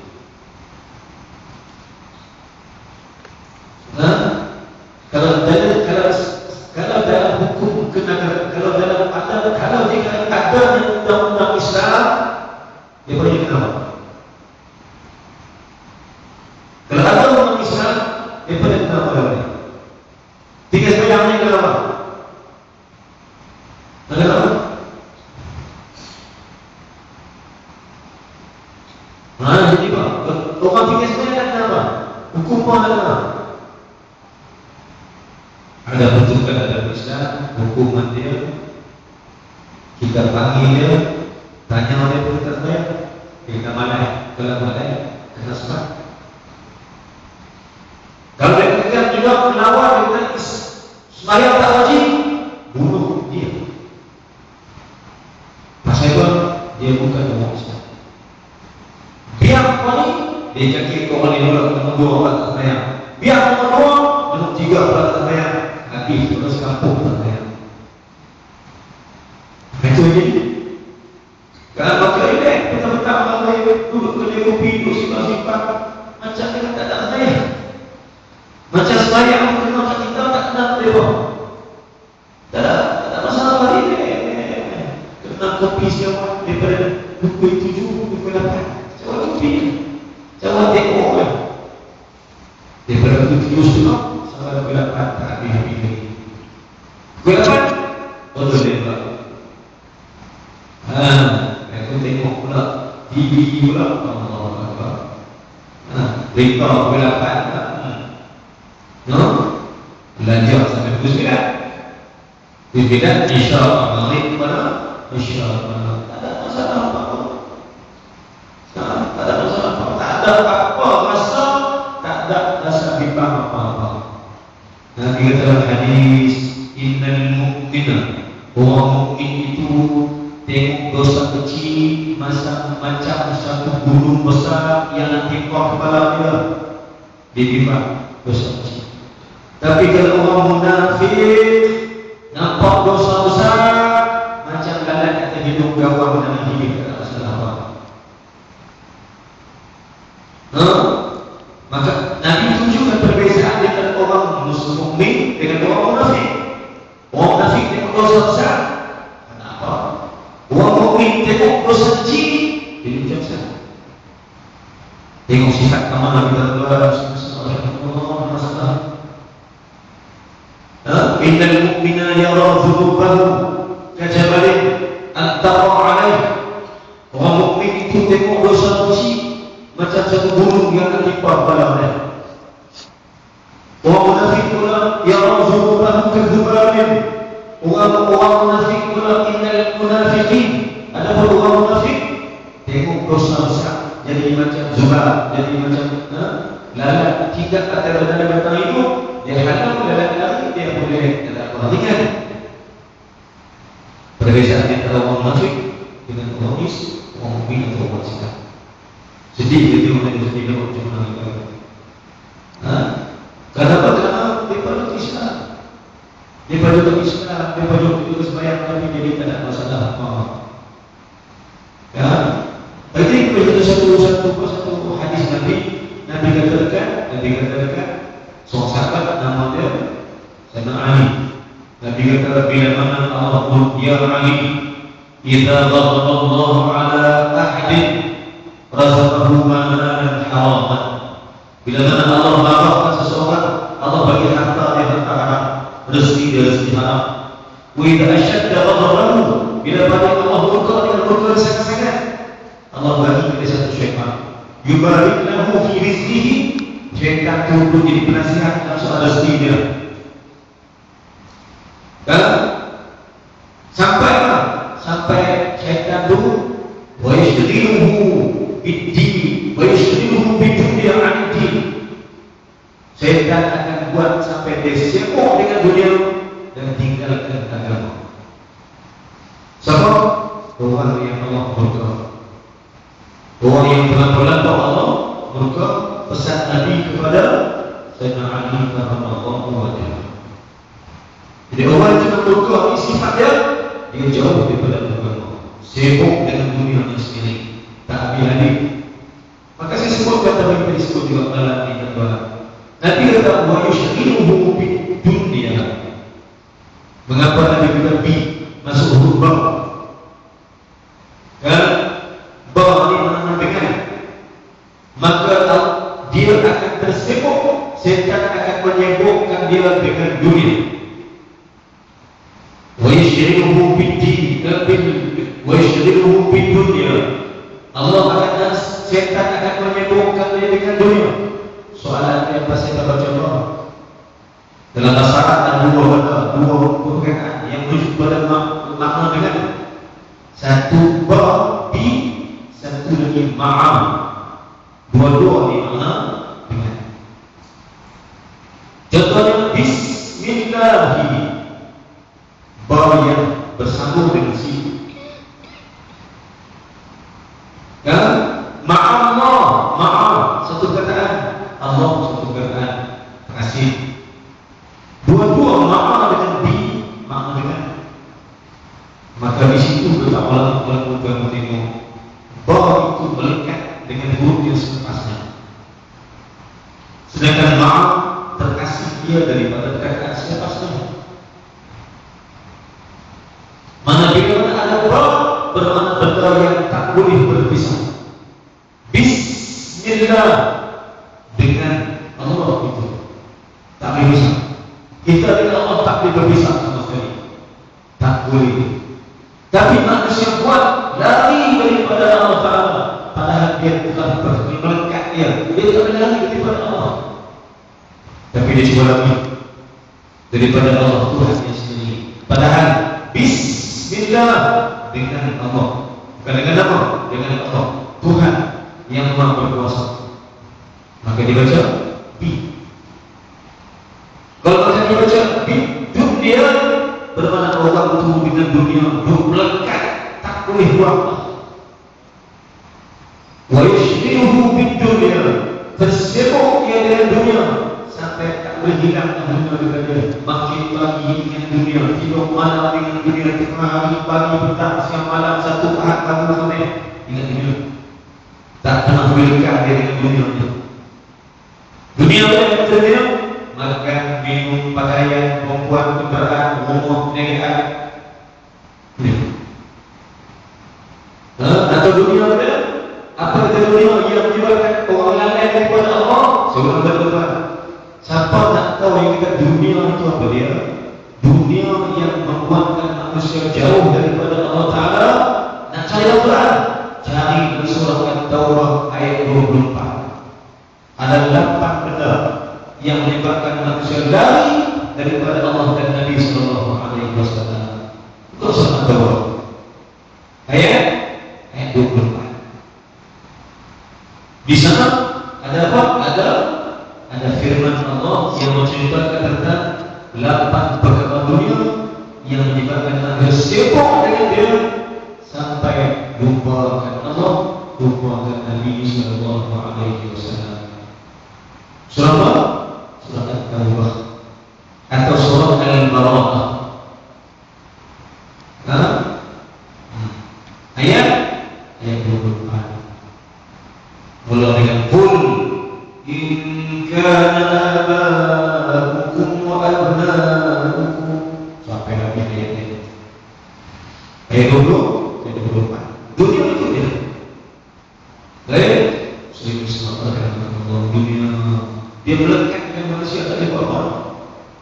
Nah, kalau dalam hukum kenegaraan, kalau jika ada undang-undang Islam, dia boleh kenapa? Kalau ada undang Islam, dia boleh kenapa? Tiga sembahyang ni kenapa? Kenapa? Jadi apa? Orang tiga sembahyang kenapa? Hukum pun ada. Ada bentukan ada Islam, hukuman dia. Kita panggil dia, tanya oleh perintah saya, kita malai, kalau malai, kena sebab. Kalau dia katakan juga melawar dengan sembahyang tak wajib, bunuh dia. Pasal apa? Dia bukan orang Islam. Biar kau ni, dia cakap kau ni orang dua orang tak sembahyang. Biar kau dua, menurut tiga orang tak sembahyang. Habis terus kampung tak sembahyang. Itu jadi. Kalau pakai ini, betul-betul kalau duduk kedai kopi, duduk simpan-simpan, macam dia tak ada sembahyang. Macam sembahyang, macam kita tak kenal dia. Tak ada masalah ini. Kena kopi siapa daripada pukul 7, pukul 8. Siapa kopi? Siapa tengok kan? Daripada pukul 7 sampai pukul 8 tak habis-habis lagi. Pukul 8? Betul dia pula. Aku tengok pula TV pula. Berita pukul 8 tak? No? Belajar sampai pukul 9. Pukul 9 insya-Allah maghrib mana? Insya-Allah. Tak ada masalah apa-apa. Tak ada masalah apa-apa. Tak ada apa-apa rasa, tak ada rasa bimbang apa-apa. Nabi kata dalam hadis, innal mu'mina, orang mukmin itu tengok dosa kecil macam satu gunung besar yang nanti kepala dia dibimbang dosa kecil. Tapi kalau orang munafik nampak dosa besar macam lalat kata hidung gawang dalam hidup, tak ada masalah apa. Maka Nabi tunjukkan perbezaan dengan orang Muslim mukmin dengan orang munafik. Orang munafik tengok dosa besar, kenapa? Orang mukmin tengok dosa kecil, jadi macam besar. Tengok sifat kemana kita keluar masalah. Innal mu'mina yara dhunubahu kajabalin antara alaih. Orang mukmin itu tengok dosa kecil macam satu gunung yang tertimpa padanya. Orang munafik pula yara dhunubahu kajabalin. Orang munafik pula innal munafiqin. Adapun orang munafik tengok dosa besar jadi macam zubar, jadi macam lalat tidak ada dalam batang hidup. Dia halau lalat lagi, dia boleh dalam perhatikan. Perbezaan antara orang munafik dengan orang mukmin atau orang Islam. Sedih dia tengok dia sedih dia macam mana. Kenapa? Kerana dia pada Islam. Dia pada Islam, dia pada itu sembahyang tapi jadi tak ada masalah apa. Ya. Jadi itu satu hadis Nabi katakan seorang sahabat nama dia Sayyidina Ali. Nabi kata bila mana Allah ya Ali, idza ghadaba Allah ala ahadin razaqahu malan haraman. Bila mana Allah marah pada seseorang, Allah bagi harta dia harta haram, rezeki dia rezeki haram. Wa idza ashadda ghadabahu, bila mana Allah murka dengan murka sangat-sangat, Allah bagi dia satu syaitan. Yubarik lahu fi rizqihi, syaitan turun jadi penasihat dalam soal rezeki dia. Dan sampai apa? Sampai syaitan dulu wa yashghiluhu bid-din wa yashghiluhu bid-dunya 'an-din. Syaitan akan buat sampai dia sibuk dengan dunia dan tinggalkan agama. Sebab orang yang Allah murka, orang yang telah berlampau Ali radhiyallahu anhu. Jadi orang yang berdoa sifat dia jauh daripada agama, sibuk dengan dunianya sendiri, tak habis-habis. Maka saya sebut kata kita disebut juga malam di tempat. Nabi kata wa yushghiluhu bid dunya. Mengapa Nabi kata bi masuk huruf ba? Kan ba ni makna dengan. Maka dia akan tersibuk, setan akan menyibukkan dia dengan dunia. Wa yushghiluhu bid din wa yushghiluhu bid dunya. Allah akan setan akan menyibukkan dia dengan dunia. Soalan yang pasti kita baca doa dalam bahasa Arab ada dua perkataan yang merujuk pada makna dengan satu ba bi, satu lagi ma'am. Dua-dua ni makna dengan. Contohnya bismillahi, ba yang bersambung dengan si. Dan ma'allah, ma'am satu perkataan, Allah satu perkataan, kasih. Dua-dua makna dengan bi, makna dengan. Maka di situ kita ulama-ulama tengok ba itu melekat dengan huruf yang sepasnya. Sedangkan ma'am terkasih dia daripada perkataan sepasnya. Mana bila ada ba bermakna benda yang tak boleh berpisah. Bismillah dengan Allah itu tak boleh berpisah. Kita dengan Allah tak boleh berpisah sama sekali. Tak boleh. Tapi manusia buat lari daripada Allah Ta'ala, padahal dia telah melekat dia tak boleh lari daripada Allah. Tapi dia cuba lari daripada Allah Tuhan sendiri. Padahal Bismillah dengan Allah, bukan dengan apa? Dengan Allah Tuhan yang Maha Berkuasa. Maka dibaca bi. Kalau macam dibaca bi, dunia bermakna orang itu dengan dunia melekat, tak boleh buang. Wa yushghiluhu bid dunya, tersibuk dia dengan dunia sampai tak boleh hilang dunia daripada dia. Makin pagi dengan dunia, tidur malam dengan dunia, tengah hari, pagi, petang, siang, malam, satu tahap kamu sampai dengan dunia. Tak pernah boleh lekat dia dengan dunia. Dunia dengan dunia, makan, minum, pakaian, perempuan, kenderaan, rumah, perniagaan. Atau dunia ada apa kata dunia yang menyebabkan orang lain daripada Allah? Seorang berdoa. Siapa nak tahu yang kata dunia itu apa dia? Dunia yang membuatkan manusia jauh daripada Allah Ta'ala. Nak cari Al-Quran, cari di surah At-Taurah ayat 24. Ada 8 benda yang menyebabkan manusia lari daripada Allah dan Nabi Sallallahu Alaihi Wasallam. Itu surah At-Taurah ayat 24. Di sana ada apa? Ada firman Allah yang menceritakan tentang 8 perkara dunia yang menyebabkan manusia sibuk dengan dia sampai lupakan Allah, lupakan Nabi Sallallahu Alaihi Wasallam. Surah apa? Surah At-Taurah atau surah Al-Baqarah. Ayat 24. Mula dengan qul in kana aba'ukum wa abna'ukum sampai habis ayat ini. Ayat 20, ayat 24. Dunia itu dia. Baik, sering disebutkan Allah dunia. Dia melekat dengan manusia tak ada apa-apa.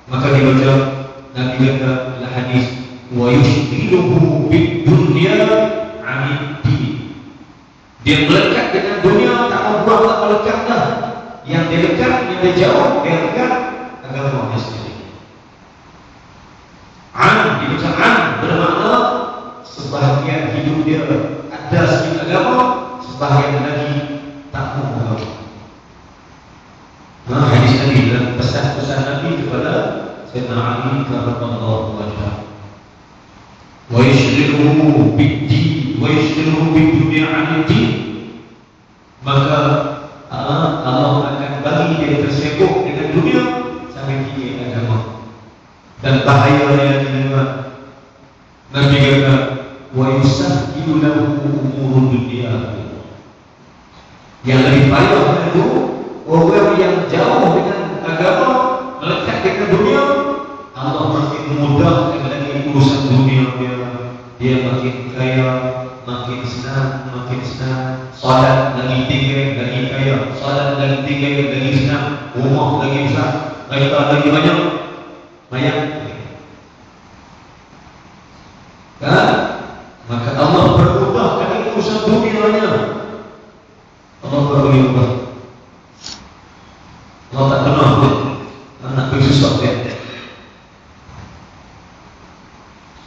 Maka dibaca Nabi kata dalam hadis wa yushghiluhu bid dunya 'anid din. Dia melekat dengan dunia, tak mau buang, tak mau lekat dah. Yang dia lekat, yang dia jauh, dia lekat agama sendiri. An, dibaca an bermakna sebahagian hidup dia ada sedikit agama, sebahagian lagi tak mau agama. Hadis Nabi dan pesan-pesan Nabi kepada Sayyidina Ali radhiyallahu anhu. Wa yushghiluhu bid-din wa yushghiluhu bid-dunya 'anid din. Maka Allah akan bagi dia tersibuk dengan dunia dan bahayanya juga. Nabi kata, wa yusahhilu lahu umurud dunia. Yang lebih payah itu orang yang jauh dengan agama, melekat dengan dunia, Allah makin memudahkan lagi urusan dunia dia. Dia makin kaya, makin senang, makin senang. Salat lagi tinggi, lagi kaya. Salat lagi tinggi, lagi senang. Rumah lagi besar, kereta lagi banyak. Banyak. Kan? Maka Allah berubahkan urusan dunianya. Allah berubah. Allah tak kenal pun nak bersusah dia.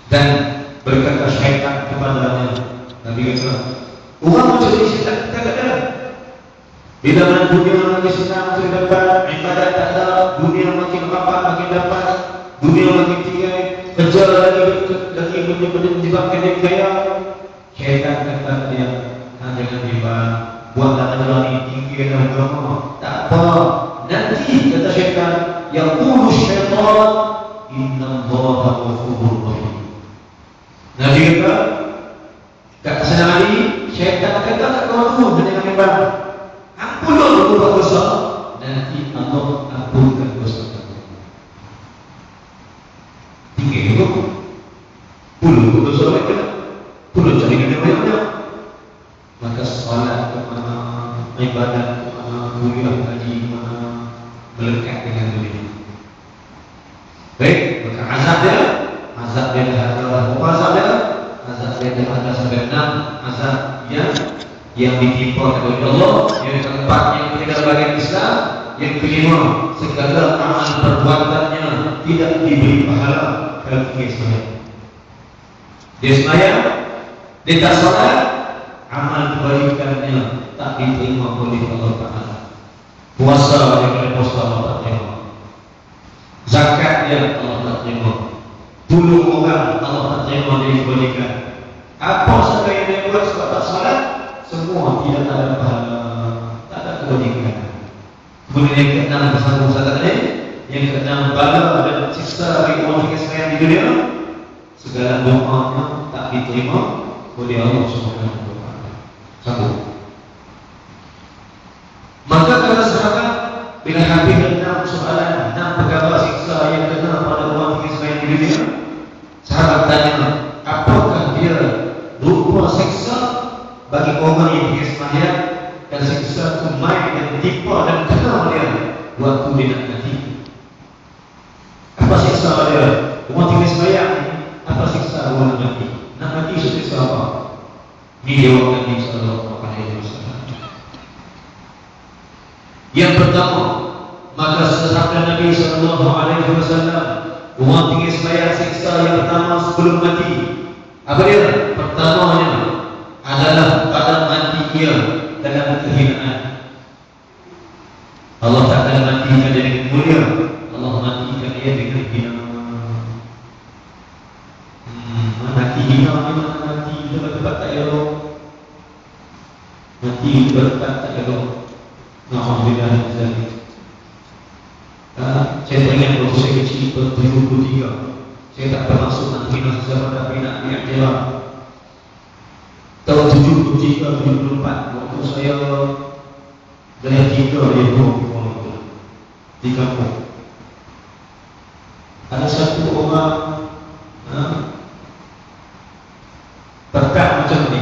Dan berkata syaitan kepadanya, Nabi kata, orang macam ni syaitan tak ada. Bila mana dunia lagi senang sudah dapat, ibadat tak ada, dunia makin rapat makin dapat, dunia makin tinggi, kerja lagi menyebabkan dia kaya. Syaitan kata dia, jangan dibuat, buatlah adalah ini tinggi dalam agama. Tak apa. Nanti kata syaitan, yaqulu syaitan, inna Allaha ghafurur rahim. Nabi kata, kat sana hari, syaitan kata kat kawan tu, jangan dibuat. Ampunlah aku buat dosa. Nanti Allah ampunkan dosa kamu. Tinggi juga. Puluh dosa mereka. Puluh cari dunia banyak. Maka salat ke mana, ibadat ke mana, kuliah haji ke mana, melekat dengan dunia. Baik, maka azab dia adalah azab dia ada sampai 6 azab yang ditimpa oleh Allah. Yang keempat, yang tidak bagian Islam. Yang kelima, segala amal perbuatannya tidak diberi pahala kalau dia sembahyang. Dia sembahyang, dia tak salat, amal kebaikannya tak diterima oleh Allah Taala. Puasa yang puasa Allah tak terima. Zakat yang Allah tak terima. Tolong orang Allah tak terima dari kebaikan. Apa sahaja yang dia buat sebab tak salat, semua tidak ada pahala, tak ada kebaikan. Kemudian yang keenam bersambung sahaja tadi, yang keenam bala dan siksa bagi orang yang sembahyang di dunia, segala doanya tak diterima oleh Allah Subhanahu wa taala. Sambung. Maka kata sahabat, bila habis 6 soalan, 6 perkara siksa yang kena pada orang yang sembahyang di dunia, sahabat tanya, apakah dia rupa siksa bagi orang yang pergi sembahyang dan siksa tumai dan tipa dan kena dia waktu dia nak mati? Apa siksa dia? Orang pergi sembahyang, apa siksa orang nak mati? Nak mati siksa apa? Ini jawab Nabi sallallahu alaihi wasallam. Yang pertama, maka sabda Nabi sallallahu alaihi wasallam, orang pergi sembahyang siksa yang pertama sebelum mati. Apa dia? Pertamanya adalah pada mati dia dalam kehinaan. Allah tak akan matikan dia dengan mulia. Allah matikan dia dengan hina. Mati hina, mati tempat tak elok. Mati tempat tak elok. Alhamdulillah. Saya teringat waktu saya kecil 73. Saya tak bermaksud nak hina sesama, tapi nak diaktirah. Tahun 73, 74, waktu saya dari 3 dia di kampung. Ada satu orang berkat macam ni,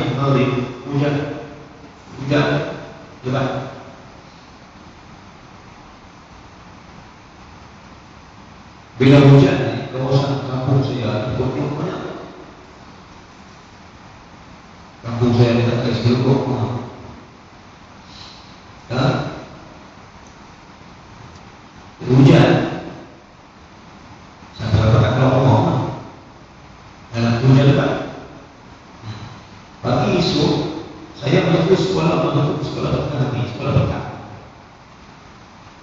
hujan lebat. Bila hujan, kawasan kampung saya ikut banyak. Kampung saya dekat ais geluguk. Hujan, saya dapat keluar dalam hujan lebat. Pagi esok saya menuju sekolah berkah.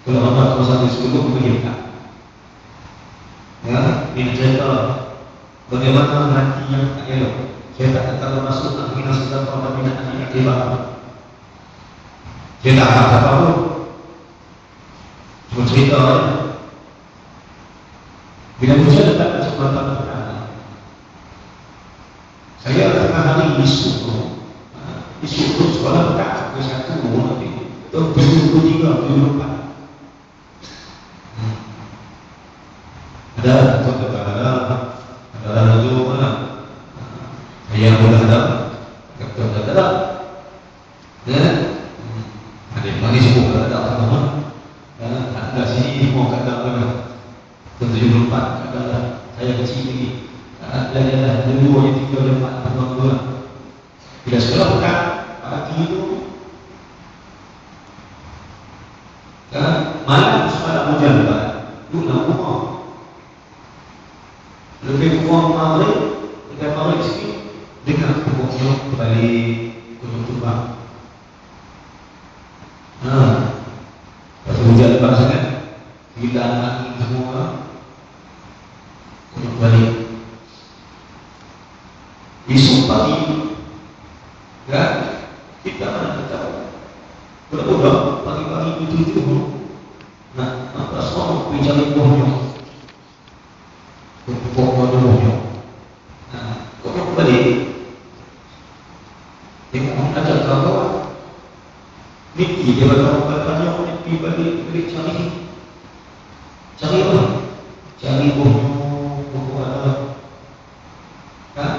Kalau apa kawasan ais geluguk berkah. Ini cerita bagaimana mati yang tak elok. Saya tak tahu masuk nak hina sesama, tapi nak aktifah. Saya tak apa pun. Cuma cerita. Bila hujan lebat suatu perkara. Saya tengah hari isu tu sekolah tak ke satu nanti tu 73, 74. Ada tu ada tu mana? Yang boleh ada, kata ada. Dan ada lagi sebut ada apa? Ada sini mau kata apa? 74 adalah saya kecil lagi. Ada dua yang 3 4 dua. Bila sekolah bukan pagi itu malam semalam hujan lebat. Dulu rumah lebih kurang maghrib, dekat maghrib sikit dengar pokoknya balik gunung tumbang. Pas hujan lebat sangat, bila angin semua gunung balik. Esok pagi kan kita mana tahu budak-budak pagi-pagi itu nak apa semua pergi cari buahnya buahnya kau balik tengok ajak kawan Niki dia berkawan-kawannya pergi balik cari apa? Cari buahnya kan?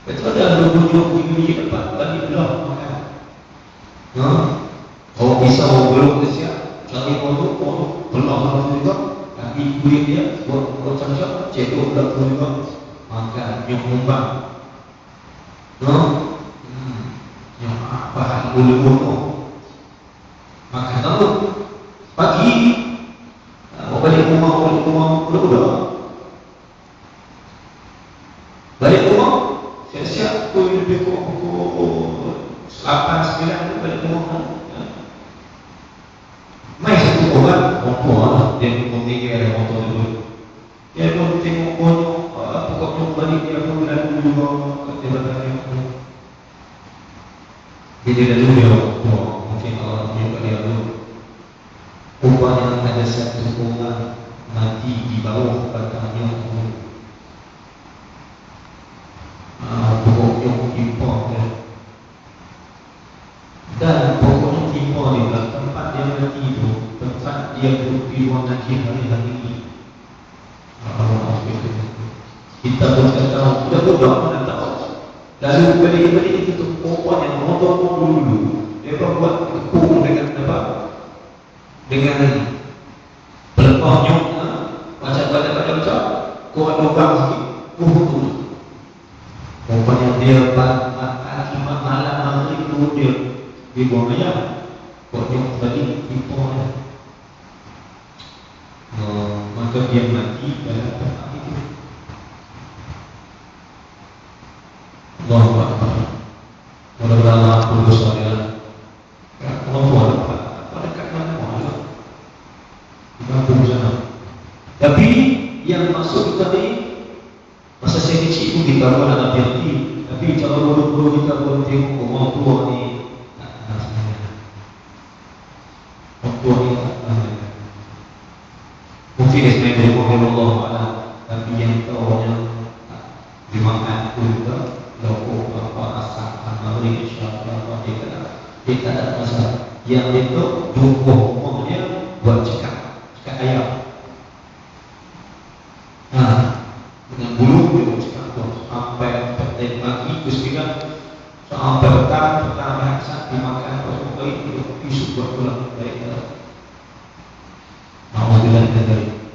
Betul ada 20 minit dapat balik belah makan. Kalau bisa belum siap cari produk belah juga. Tapi kulit dia buat macam-macam cekok belah juga makan yang kumbang. Yang bahan bulu-bulu makan tahu pagi balik rumah budak-budak balik rumah siap-siap pukul lebih pukul 8, 9 balik rumah. Mai satu orang motor dia pun tinggal motor dulu. Dia pun tengok pokok balik dia pun lalu juga dia bertanya. Dia lalu dia mungkin Allah juga dia lalu. Rupanya ada satu orang mati di bawah batangnya pokok yang impor dan pokok impor di belakang tempat dia mati itu tempat dia duduk di ruang nanti hari-hari ini. Kita pun tak tahu, budak-budak pun tak tahu. Lalu balik-balik itu pokok yang motor dulu dia buat kepung dengan apa? Dengan pelepahnya macam kuat lubang sikit rupanya dia makan malam maghrib tu dia buang ayam kuatnya balik impor maka dia mati dalam tempat itu. Allahu Akbar. Mudah-mudahan aku dosa dia Allah tapi yang masuk tadi masa saya kecil pun kita pun ada hati. Tapi kalau dulu kita pun tengok orang tua ni mungkin sebenarnya Allah Allah tapi yang tahunya dimakan pun juga loko apa asal amari insyaallah dia tak ada masalah. Yang itu umumnya buat cekak ayam. Dengan bulu dia sampai petang pagi terus kita sampai petang saat dimakan baik isu buat pulang baik.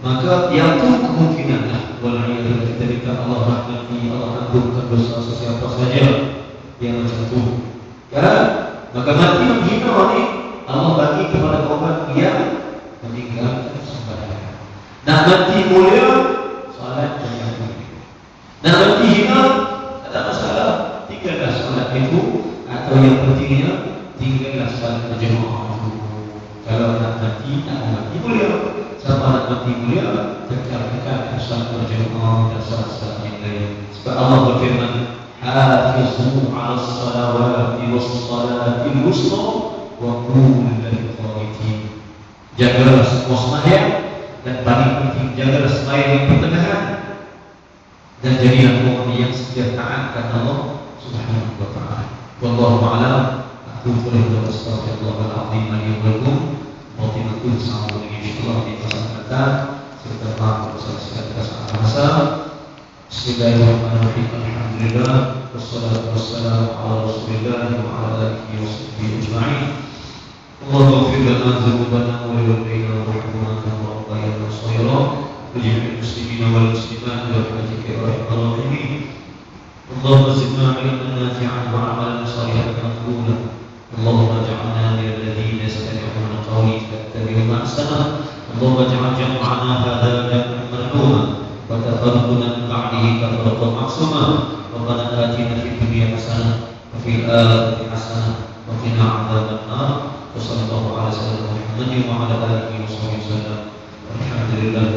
Maka yang tu kemungkinan wallahi ketika Allah rahmati Allah ampunkan dosa sesiapa saja yang macam tu. Maka mati menghina ni Allah bagi kepada korban yang meninggalkan sembahyang. Nak mati mulia salat yang mulia. Nak mati hina tak ada masalah, tinggallah salat itu atau yang pentingnya tinggallah salat berjemaah. Kalau nak mati tak mati mulia, siapa nak mati mulia tegak-tegak salat berjemaah dan salat-salat yang lain. Sebab Allah berfirman hafizu 'ala salawati was-salati al-wusta wa qul lil qanitin. Jagalah semua sembahyang dan paling penting menjaga sebaik pertengahan dan jadilah orang yang setia taat kata Allah Subhanahu wa taala. Wallahu a'lam. Aku boleh astagfirullahaladzim li wa lakum. Wabillahi sambung insyaallah di kesempatan serta maaf kesalahan bahasa. Bismillahirrahmanirrahim. Alhamdulillah wassalatu wassalamu ala Rasulillah wa ala alihi washabbihi ajma'in. Allahumma ighfir lana dzunubana wa li walidayna warhamna kama rabbayana shaghira. Waj'al muslimina wal muslimat bi rahmatika ya arhamar rahimin. Allahumma zidna 'ilman nafi'an wa 'amalan shalihan maqbulan. Allahumma ij'alna minal ladzina yastami'una al-qawla fayattabi'una ahsanah. Allahumma ij'al jam'ana hadha jam'an marhuma wa tafarruqana min ba'dihi tafarruqan ma'suma. Rabbana atina fid dunya hasanah wa fil akhirati hasanah wa qina 'adzaban nar. Wa sallallahu ala sayyidina Muhammadin wa ala alihi wa sahbihi wasallam. Alhamdulillah.